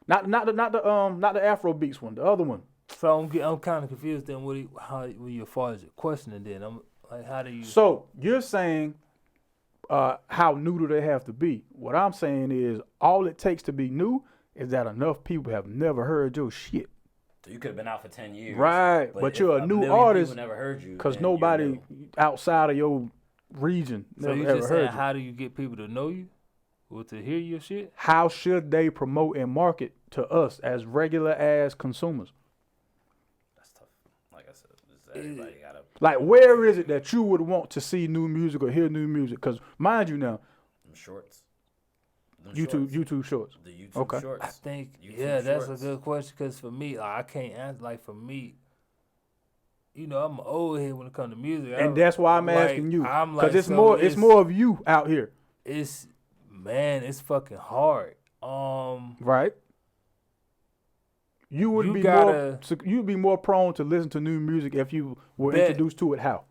Not the Afro Beats one, the other one. So I'm kind of confused then. How you, as far as your questioning, then I'm like, how do you? So you're saying, how new do they have to be? What I'm saying is, all it takes to be new is that enough people have never heard your shit. So you could have been out for 10 years. Right, but if you're a new million artist people never heard you, because then you're nobody new. outside of your region So never you ever just heard saying, you. how do you get people to know you or to hear your shit? How should they promote and market to us as regular ass consumers? That's tough. Like I said, everybody gotta. Like, where is it that you would want to see new music or hear new music? Because mind you now, Them shorts. Them YouTube shorts. The YouTube Okay. shorts. I think, YouTube that's shorts. a good question, because for me, like, I can't answer. Like, for me, you know, I'm old head when it comes to music. And that's why I'm like, asking you. I'm Because like, it's so more of you out here. It's fucking hard. Right? You would You be gotta- you'd be more prone to listen to new music if you were Bet. introduced to it. How?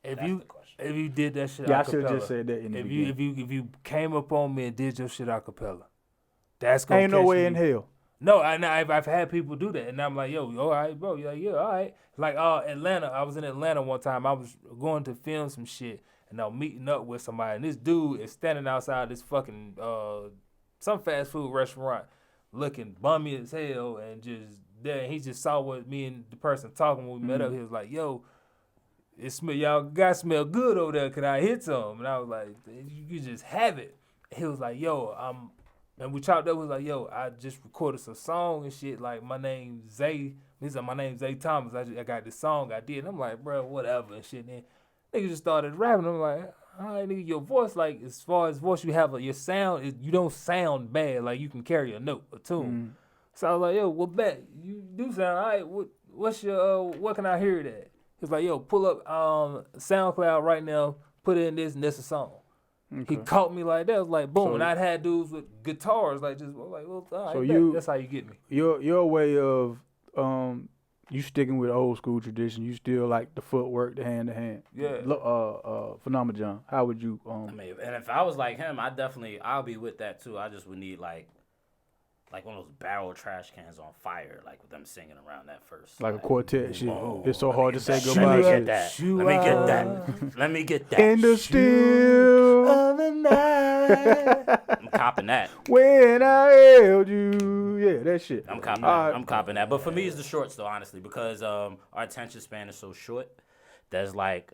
If That's you the question. if you did that shit, Yeah, I a should have cappella. just said that in the If beginning. you came up on me and did your shit a cappella, that's gonna Ain't no catch way me. in hell. No, I've had people do that, and I'm like, yo, all right, bro. You're like, yeah, all right. Like, Atlanta. I was in Atlanta one time. I was going to film some shit, and I'm meeting up with somebody, and this dude is standing outside this fucking some fast food restaurant, looking bummy as hell, and just there. And he just saw what me and the person talking when we met up. He was like, yo, y'all guys smell good over there. Can I hit some? And I was like, you just have it. He was like, yo, and we chopped up. Was like, yo, I just recorded some song and shit. Like, my name's Zay. He's like, my name's Zay Thomas. I got this song I did. And I'm like, bro, whatever and shit. And then nigga just started rapping. I'm like, all right, nigga, your voice, like, as far as voice you have, your sound, you don't sound bad. Like, you can carry a note, a tune. So I was like, yo, well, bet you do sound all right. What's your what can I hear that? He's like, yo, pull up SoundCloud right now, put in this, and that's a song. He caught me like that. I was like, boom. So- and I'd had dudes with guitars, like, just like, well, all right, So bet. That's how you get me. Your way of you sticking with old school tradition. You still like the footwork, the hand to hand. Yeah. Phenomenal John. How would you I mean, and if I was like him, I'll be with that too. I just would need like one of those barrel trash cans on fire, like with them singing around that first. like a quartet shit? Oh, It's so hard to say Let goodbye. me to. get that. Let me get that. Let me get that. In the still Of the night. I'm copping that. when I held you. Yeah, that shit. I'm copping All that. right. I'm copping that. But for me, it's the shorts though, honestly, because our attention span is so short. There's like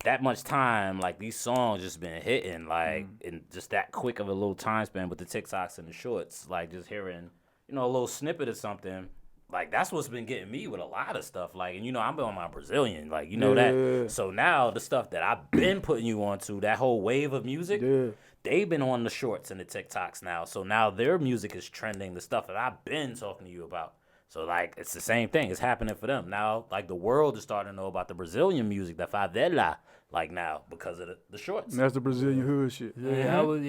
that much time, like these songs just been hitting, like in just that quick of a little time span with the TikToks and the shorts, like just hearing, a little snippet of something. Like that's what's been getting me with a lot of stuff. Like, and I'm on my Brazilian, like Yeah. that. So now the stuff that I've been putting you onto, that whole wave of music, Yeah. they've been on the shorts and the TikToks now. So now their music is trending, the stuff that I've been talking to you about. So, like, it's the same thing. It's happening for them. Now, like, the world is starting to know about the Brazilian music, the favela, like, now, because of the shorts. And that's the Brazilian hood shit. Yeah, I would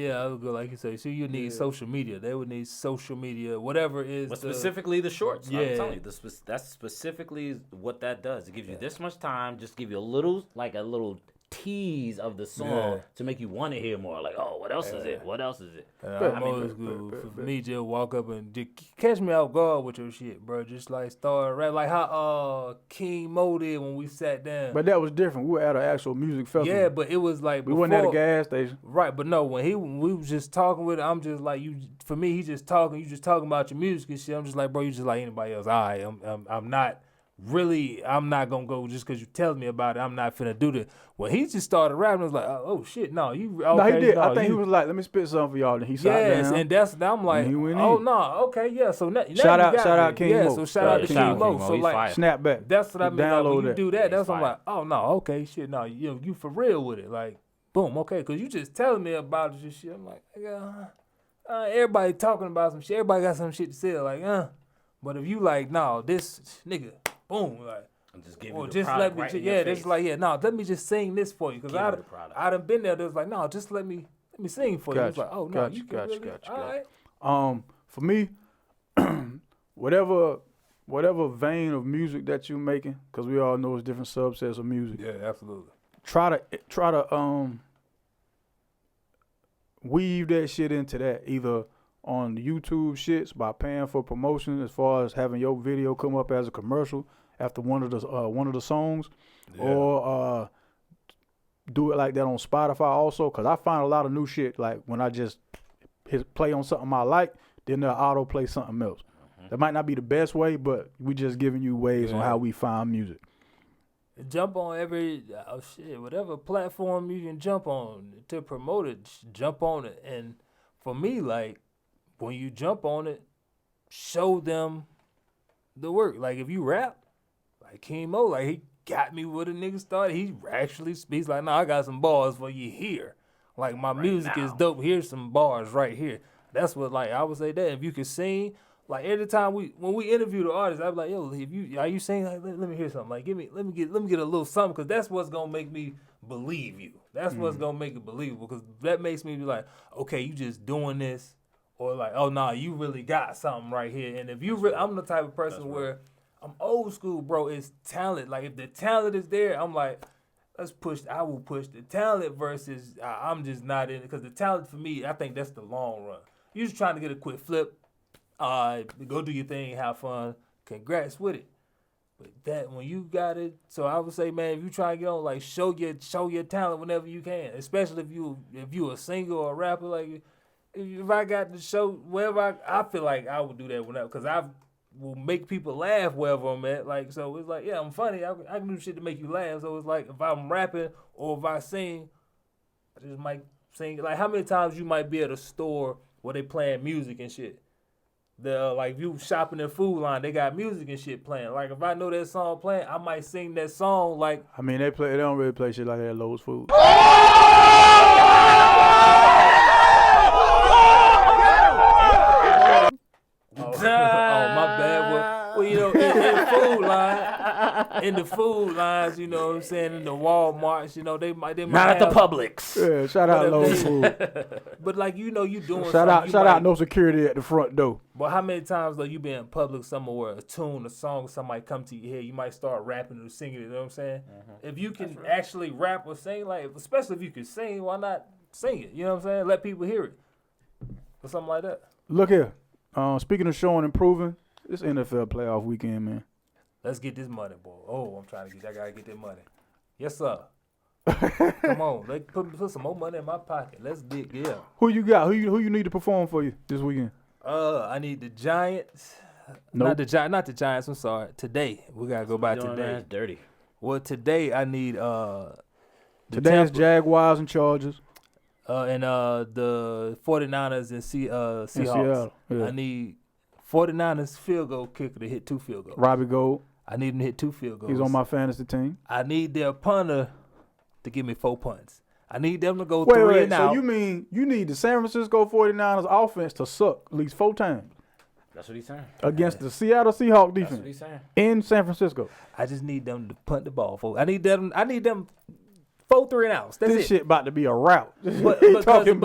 go like you say. So you need social media. They would need social media, whatever is. But specifically the shorts. Yeah. I'm telling you, that's specifically what that does. It gives you this much time, just give you a little tease of the song to make you want to hear more. Like, oh, what else is it? What else is it? I'm old school. For me, just walk up and just catch me off guard with your shit, bro. Just like start rap, like how King Mo did when we sat down. But that was different. We were at an actual music festival. Yeah, but it was like we wasn't at a before- gas station. Right, but no, when we was just talking with it, I'm just like, you. For me, he just talking. You just talking about your music and shit. I'm just like, bro, you just like anybody else. All right, I'm not really. I'm not gonna go just because you telling me about it. I'm not finna do that. When he just started rapping, I was like, oh shit, no, you. Okay, No, he did. I no, think you, he was like, let me spit something for y'all. And he sat Yes, down. and I'm like, And he went oh in. no, okay, yeah. So now Shout you out- got shout me. out King yeah, Mo. so shout out to Shout out King Mo. King Mo. So He's like, fire. Snap back. that's what I mean. Like, Download when you that. do that, that's He's what I'm fire. like, oh no, okay, shit, no, you for real with it, like, boom, okay, because you just telling me about it and shit. I'm like, yeah, everybody talking about some shit. Everybody got some shit to say. Like, but if you like, no, this nigga, boom, like. I'm just giving Or you the just product let me, right in your face. just like, no, let me just sing this for you, cause Give you the product. I done been there. They was like, no, just let me sing for you. It was like, oh no, Gotcha, you can really, gotcha. all right. For me, whatever vein of music that you're making, because we all know there's different subsets of music. Yeah, absolutely. Try to weave that shit into that, either on the YouTube shits by paying for promotion, as far as having your video come up as a commercial after one of the songs, or do it like that on Spotify also, because I find a lot of new shit, like when I just hit play on something I like, then they'll auto play something else. That might not be the best way, but we just giving you ways on how we find music. Jump on whatever platform you can jump on to promote it, jump on it. And for me, like, when you jump on it, show them the work. Like, if you rap, like Chemo, like, he got me where the nigga started. He actually speaks like, I got some bars for you here. Like, my music is dope. Here's some bars right here. That's what, like, I would say that. If you could sing, like, every time when we interview the artists, I'd be like, yo, are you singing? Like, let me hear something. Like, let me get a little something, because that's what's gonna make me believe you. That's what's gonna make it believable, because that makes me be like, okay, you just doing this, or like, oh no, you really got something right here. And if you, I'm the type of person where I'm old school, bro. It's talent. Like, if the talent is there, I'm like, I will push the talent versus I'm just not in it, because the talent for me, I think that's the long run. You're just trying to get a quick flip. Go do your thing, have fun. Congrats with it. But that, when you got it, so I would say, man, if you try to get on, like, show your talent whenever you can. Especially if you a singer or a rapper. Like, if I got to show wherever I feel like I would do that whenever, because I will make people laugh wherever I'm at. Like, so it's like, yeah, I'm funny. I can do shit to make you laugh. So it's like, if I'm rapping or if I sing, I just might sing. Like, how many times you might be at a store where they playing music and shit? Like, if you shopping in Food Line, they got music and shit playing. Like, if I know that song playing, I might sing that song. Like, I mean, they don't really play shit like that at Lowe's Food. Oh, my bad. Well, you know, in the food lines, you know what I'm saying, in the Walmarts, you know, they might Not at the Publix. Yeah, shout out Lowe's Food. But, like, you know, you doing shout out no security at the front door. But how many times, though, you be in public somewhere where a tune, a song, somebody come to your head, you might start rapping or singing it, you know what I'm saying? If you can actually rap or sing, like, especially if you can sing, why not sing it? You know what I'm saying? Let people hear it. Or something like that. Look here. Speaking of showing and proving, it's NFL playoff weekend, man. Let's get this money, boy. Oh, I gotta get that money. Yes, sir. Come on, put some more money in my pocket. Let's dig, yeah. Who you got? Who you need to perform for you this weekend? I need the Giants. Nope. Not the Giants. I'm sorry. Today we gotta go by today. That's dirty. Well, today I need Today's Jaguars and Chargers. And the 49ers and Seahawks. Seattle, yeah. I need 49ers field goal kicker to hit 2 field goals. Robbie Gould. I need him to hit 2 field goals. He's on my fantasy team. I need their punter to give me 4 punts. I need them to go 3 and out. So you mean you need the San Francisco 49ers offense to suck at least 4 times? That's what he's saying. Against the Seattle Seahawks defense. That's what he's saying. In San Francisco. I just need them to punt the ball. I need them 4 3 and outs. That's this it. shit about to be a rout. But look at it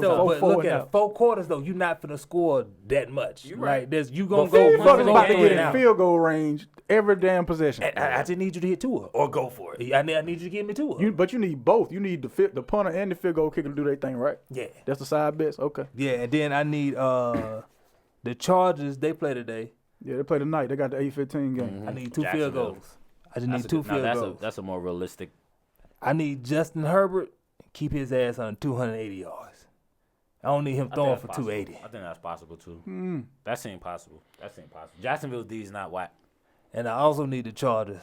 though. But look at it. 4 quarters though. You're not finna score that much. You're right. You gonna go. Motherfuckers about to get in field goal range every damn possession. I just need you to hit 2 or go for it. I need you to give me 2. But you need both. You need the punter and the field goal kicker to do their thing, right? Yeah. That's the side bets. Okay. Yeah, and then I need the Chargers. They play today. Yeah, they play tonight. They got the 8:15 game. Mm-hmm. I need 2 field goals. I just need 2 field goals. That's a more realistic. I need Justin Herbert keep his ass on 280 yards. I don't need him throwing for 280. I think that's possible too. That seems possible. Jacksonville's D is not whack. And I also need the Chargers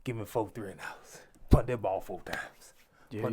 give me 4 3 and outs. Punt that ball 4 times. You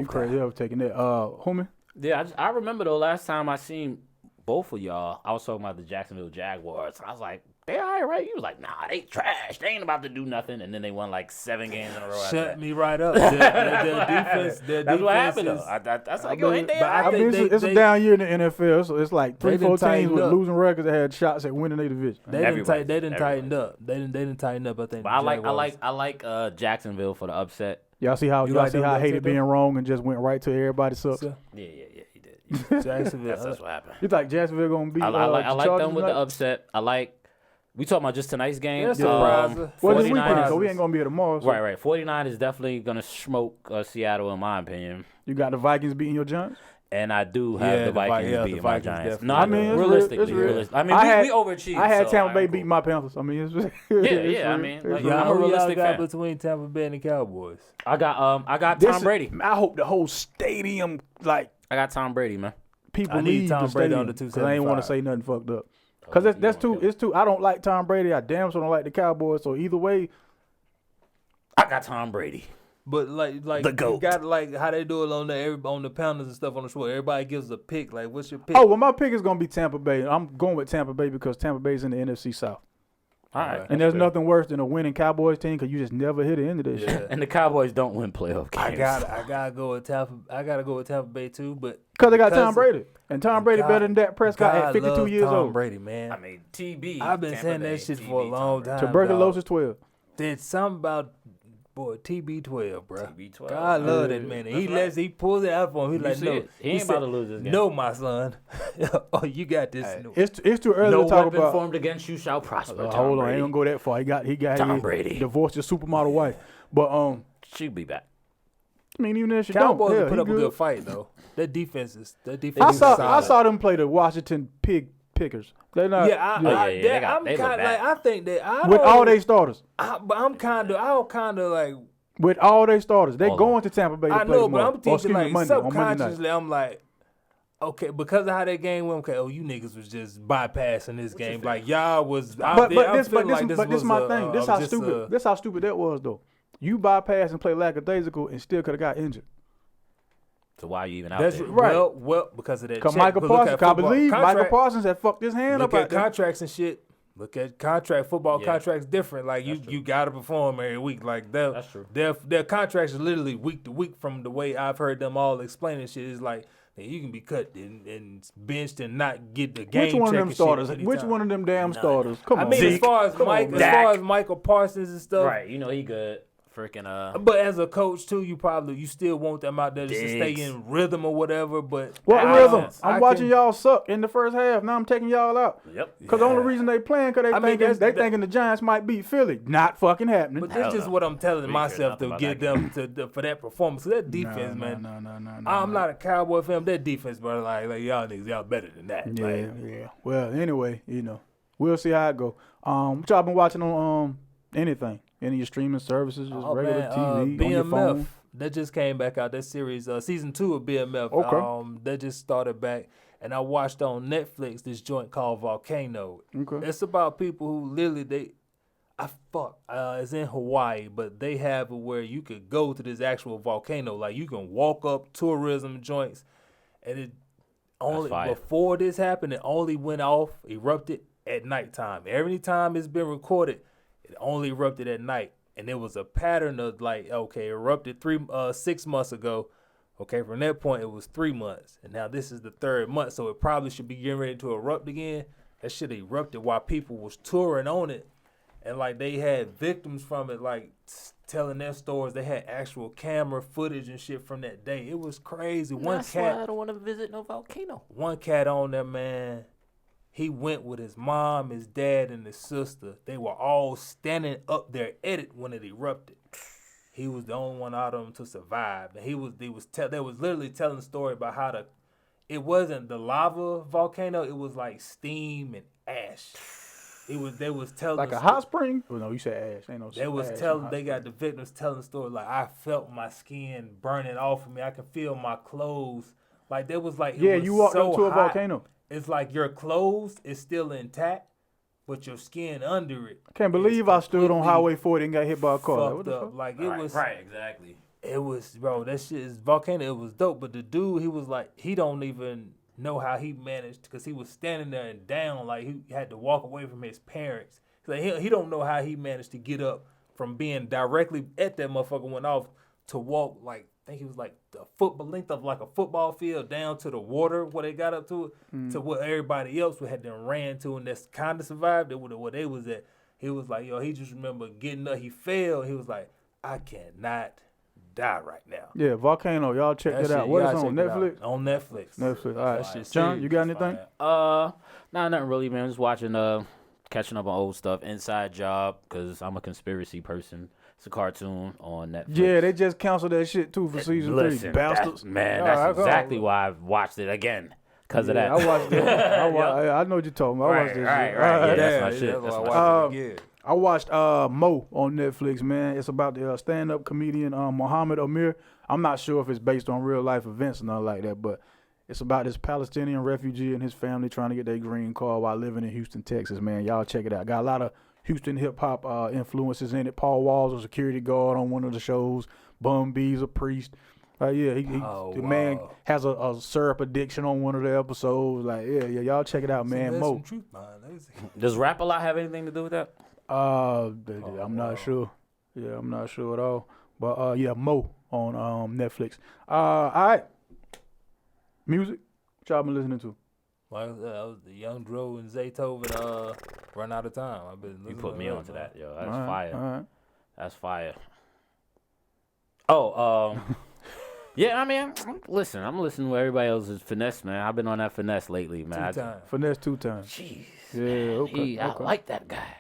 crazy? I was taking that. Homie. Yeah, I remember though. Last time I seen both of y'all. I was talking about the Jacksonville Jaguars. I was like, they all right? You was like, nah, they trash. They ain't about to do nothing. And then they won like 7 games in a row. Shut me right up. Their defense. That's what happened, though. That's like, yo, ain't they all right? I mean, it's a down year in the NFL, so it's like 3-4 teams tightened with up. losing records that had shots at winning their division. They didn't tighten up. They didn't tighten up. I think. But I like Jacksonville for the upset. Y'all see how like them I upset, hated being though? wrong and just went right to everybody sucks. So, Yeah, he did. Jacksonville. That's what happened. You think Jacksonville gonna beat? I like Chargers them with the tonight? upset. We talking about just tonight's game. Yeah, surprise. Well, this 49ers weekend, so we ain't gonna be here tomorrow. So Right. 49 is definitely gonna smoke Seattle, in my opinion. You got the Vikings beating your Giants. And I do have the Vikings beating my Giants. definitely. No, I mean, it's realistically, real. I mean, we overachieved. I had so Tampa Bay cool. beat my Panthers. I mean, it's Yeah. I mean, like, real. I'm a Who y'all realistic got fan. between Tampa Bay and the Cowboys? I got This Tom Brady. I hope the whole stadium, like, I got Tom Brady, man. people I need leave Tom the Brady stadium on the 'cause I ain't want to 275. say nothing fucked up. Because that's too. It's too. I don't like Tom Brady. I damn sure don't like the Cowboys. So either way, I got Tom Brady. But like The GOAT. you got like how they do it on the pounders and stuff on the show. Everybody gives a pick. Like, what's your pick? oh well, my pick is gonna be Tampa Bay. I'm going with Tampa Bay because Tampa Bay's in the NFC South, All right. and there's nothing worse than a winning Cowboys team because you just never hit the end of this shit. And the Cowboys don't win playoff games. I gotta go with Tampa. I gotta go with Tampa Bay too. But Because they got because Tom Brady, and Tom Brady God- better than Dak Prescott God at 52 loves years Tom old. Brady, man. I mean, TB. I've been Tampa saying Bay, that shit TB, for a long Tom time. Tuberculosis dog. 12. There's something about TB12, bro. TB12. God love Yeah. that man. That's He pulls it out for him. He You like, see no. it. He ain't about to lose this game. No, my son. Oh, you got this. No. It's too early No to talk weapon about. formed against you shall prosper. Tom Hold on, I Brady. ain't gonna go that far. He got Tom his Brady. divorced his supermodel wife. But She'll be back. I mean, even if she Cowboys don't, will put he up a good fight though. Their defense is I solid. saw them play the Washington Pickers. They're not. Yeah, they look bad. I think that I with don't, all their starters. but I'm kind of like With all their starters, they Hold going on. to Tampa Bay to I play know, but tomorrow. I'm thinking excuse me, like Monday, on Monday night. subconsciously I'm like, okay, because of how that game went, okay, you niggas was just bypassing this game. Like y'all was But this was my thing. This how stupid that was though. You bypass and play lackadaisical and still could have got injured. So why are you even out That's there? Right. Well, because of that. Because check. Michael But look Parsons, at I football believe Michael contract- Parsons had fucked his hand Look up at out there. contracts and shit. Look at football Yeah. contracts different. Like you gotta perform every week. Like That's true. Their contracts are literally week to week. From the way I've heard them all explaining shit, is like man, you can be cut and benched and not get the game. Which one of check them and starters? shit Which anytime. one of them damn starters? Come I on, mean, as Zeke. far as Come on, as Dak. far as Michael Parsons and stuff, Right. You know he good. Freaking But as a coach too, you still want them out there just to stay Diggs. in rhythm or whatever. But What I rhythm? don't- I'm I watching can- y'all suck in the first half. Now I'm taking y'all out. Yep. Because the only reason they playing because I mean, that's- thinking the Giants might beat Philly. Not fucking happening. But that's just no. what I'm telling We care myself nothing to about get that them for that performance. So that defense, man. No. I'm not a Cowboy fan. That defense, bro, like y'all niggas, y'all better than that. Yeah, Like, yeah. Well, anyway, we'll see how it go. What y'all been watching on anything? Any of your streaming services, just regular TV, on your BMF. phone? That just came back out. That series, season 2 of BMF. Okay. That just started back, and I watched on Netflix this joint called Volcano. Okay. It's about people who literally it's in Hawaii, but they have it where you could go to this actual volcano. Like you can walk up tourism joints, and it only fire. before this happened, it only went off, erupted at nighttime. Every time it's been recorded, it only erupted at night. And there was a pattern of like, okay, erupted 6 months ago. Okay, from that point it was 3 months, and now this is the 3rd month, so it probably should be getting ready to erupt again. That shit erupted while people was touring on it, and like they had victims from it, like telling their stories. They had actual camera footage and shit from that day. It was crazy. That's why I don't want to visit no volcano. One cat on there, man. He went with his mom, his dad, and his sister. They were all standing up there at it when it erupted. He was the only one out of them to survive. And they was literally telling the story about how it wasn't the lava volcano, it was like steam and ash. They was telling Like a hot spring? Oh, no, you said ash. Ain't no they was ash telling in they hot got the victims telling the story like I felt my skin burning off of me. I could feel my clothes. Like there was like it Yeah, was you walked so up to a hot. volcano. It's like your clothes is still intact, but your skin under it. Can't believe I stood on Highway 40 and got hit by a car. Like, what Fucked the up. fuck? Like it was Right, exactly. It was, bro, that shit is volcano. It was dope. But the dude, he was like, he don't even know how he managed, because he was standing there and down, like he had to walk away from his parents. Like he don't know how he managed to get up from being directly at that motherfucker went off to walk, like, I think he was like the length of like a football field down to the water where they got up to it, to what everybody else had then ran to, and that's kind of survived it where they was at. He was like, yo, he just remember getting up, he fell, he was like, I cannot die right now. Yeah, Volcano, y'all check that out. What is on Netflix? On Netflix. Netflix. All right. shit John, you got serious, anything? fire. Nah, nothing really, man. Just watching, catching up on old stuff. Inside Job, because I'm a conspiracy person. It's a cartoon on Netflix. Yeah, they just canceled that shit too for season 3. Listen, Bastards. that's exactly why I watched it again. Because of that. I watched that. I know what you're talking about. I watched that shit. Right. Yeah, Damn, that's my shit. that's That's why my I watched it again. I watched Mo on Netflix, man. It's about the stand-up comedian Muhammad Amir. I'm not sure if it's based on real-life events or nothing like that, but it's about this Palestinian refugee and his family trying to get their green card while living in Houston, Texas, man. Y'all check it out. Got a lot of Houston hip-hop influences in it. Paul Wall's a security guard on one of the shows. Bum B's a priest. The man has a syrup addiction on one of the episodes. Like, yeah, y'all check it out, man. Mo. Does Rap a Lot have anything to do with that? I'm not sure. Yeah, I'm not sure at all. But yeah, Mo on Netflix. All right. Music. What y'all been listening to? Like I was the Young Dro and Zaytoven Run Out of Time. I've been listening You put me onto that, yo. That's All right, fire. all right. That's fire. Oh, yeah, I mean, I'm listening to everybody else's finesse, man. I've been on that finesse lately, man. 2 times. Finesse 2 times. Jeez. Yeah, okay. I like that guy.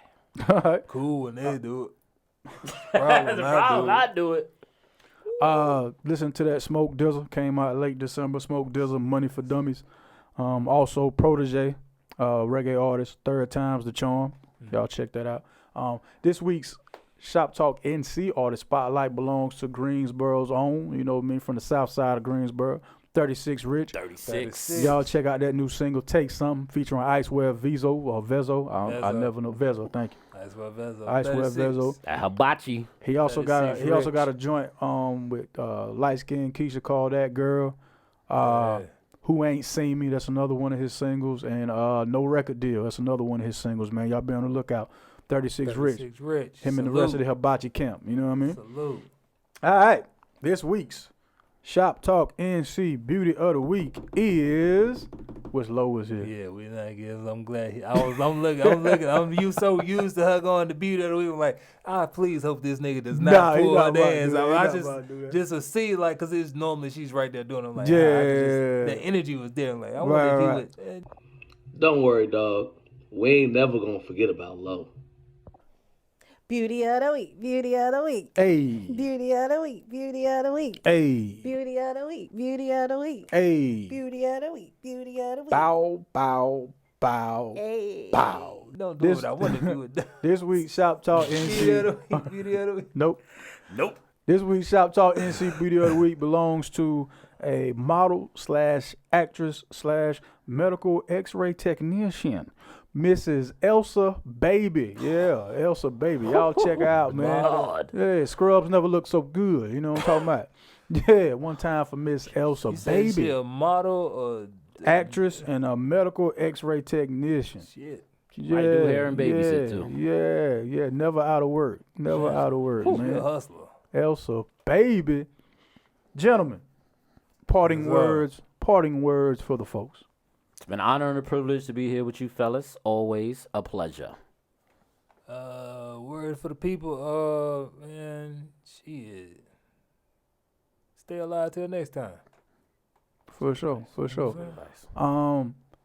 All right. Cool when they do it. That's the problem. I do it. Listen to that Smoke Dizzle. Came out late December. Smoke Dizzle, Money for Dummies. Also Protege, reggae artist, Third Time's the Charm. Y'all check that out. This week's ShopTalk NC artist spotlight belongs to Greensboro's own, you know what I mean, from the south side of Greensboro, 36 Rich. 36. Y'all check out that new single, Take Something, featuring Icewear Vezo or Vezo. I never know. Vezo, thank you. Icewear Vezo. Icewear Vezo. That hibachi. He also got 36 a joint with light skinned Keisha called That Girl. Who Ain't Seen Me, that's another one of his singles. And No Record Deal, that's another one of his singles, man. Y'all be on the lookout. 36 Rich. Him and the rest of the hibachi camp, you know what I mean? Salute. All right. This week's Shop Talk NC Beauty of the Week is which Low is here. Yeah, we not good. I'm glad. I'm looking. I'm so used to her going to Beauty of the Week. I'm like, I please hope this nigga does not pull her dance. I just to see, like, cause it's normally she's right there doing it. I'm like, the energy was there. I'm like, I want to do it. Don't worry, dog. We ain't never gonna forget about Low. Beauty of the week, beauty of the week. Hey. Beauty of the week, beauty of the week. Hey. Beauty of the week, beauty of the week. Hey. Beauty of the week, beauty of the week. Bow, bow, bow, Hey. bow. Don't do what I want to do it. This week's Shop Talk Beauty of the NC. week, beauty of the week. Nope. This week's Shop Talk NC Beauty of the Week belongs to a model / actress / medical X-ray technician, Mrs. Elsa Baby. Yeah, Elsa Baby. Y'all check her out, man. Lord. Yeah, scrubs never look so good. You know what I'm talking about? Yeah, one time for Miss Elsa You said she Baby. a model or Actress and a medical X-ray technician. shit? Yeah, Might do hair and babysit, too. Yeah. Never out of work. Never out of work, She a man. hustler. Elsa Baby. Gentlemen, parting words for the folks. It's been an honor and a privilege to be here with you fellas. Always a pleasure. Word for the people. Man, shit. Stay alive till next time. For sure.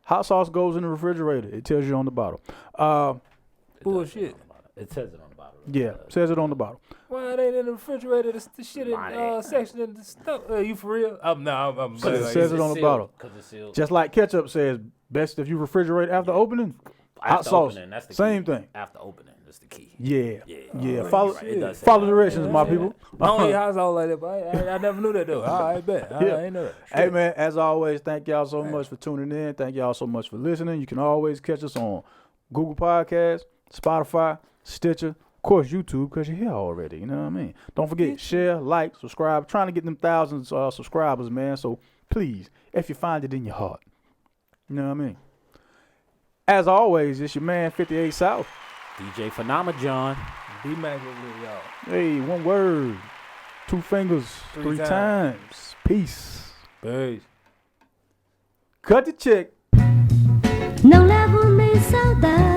Hot sauce goes in the refrigerator. It tells you on the bottle. Bullshit. It says it on the bottle. Yeah, says it on the bottle. Why it ain't in the refrigerator? The shit in section in the stuff. You for real? I'm It says it on the bottle. Because it's sealed. Just like ketchup says, best if you refrigerate after opening. Hot sauce, Opening, that's the same key. thing. After opening, that's the key. Yeah. Follow It does say follow that. directions, my people. I don't eat hot sauce like that, but I never knew that though. I bet. I ain't know that. Hey, man, as always, thank y'all so much for tuning in. Thank y'all so much for listening. You can always catch us on Google Podcasts, Spotify, Stitcher, of course, YouTube, because you're here already. You know what I mean? Don't forget, share, like, subscribe. Trying to get them thousands subscribers, man. So please, if you find it in your heart, You know what I mean? As always, it's your man 58 South. DJ Phenomenon. D-Mac over here, y'all. Hey, one word, 2 fingers, 3 times. Peace. Peace. Cut the check. Não levo nem saudade.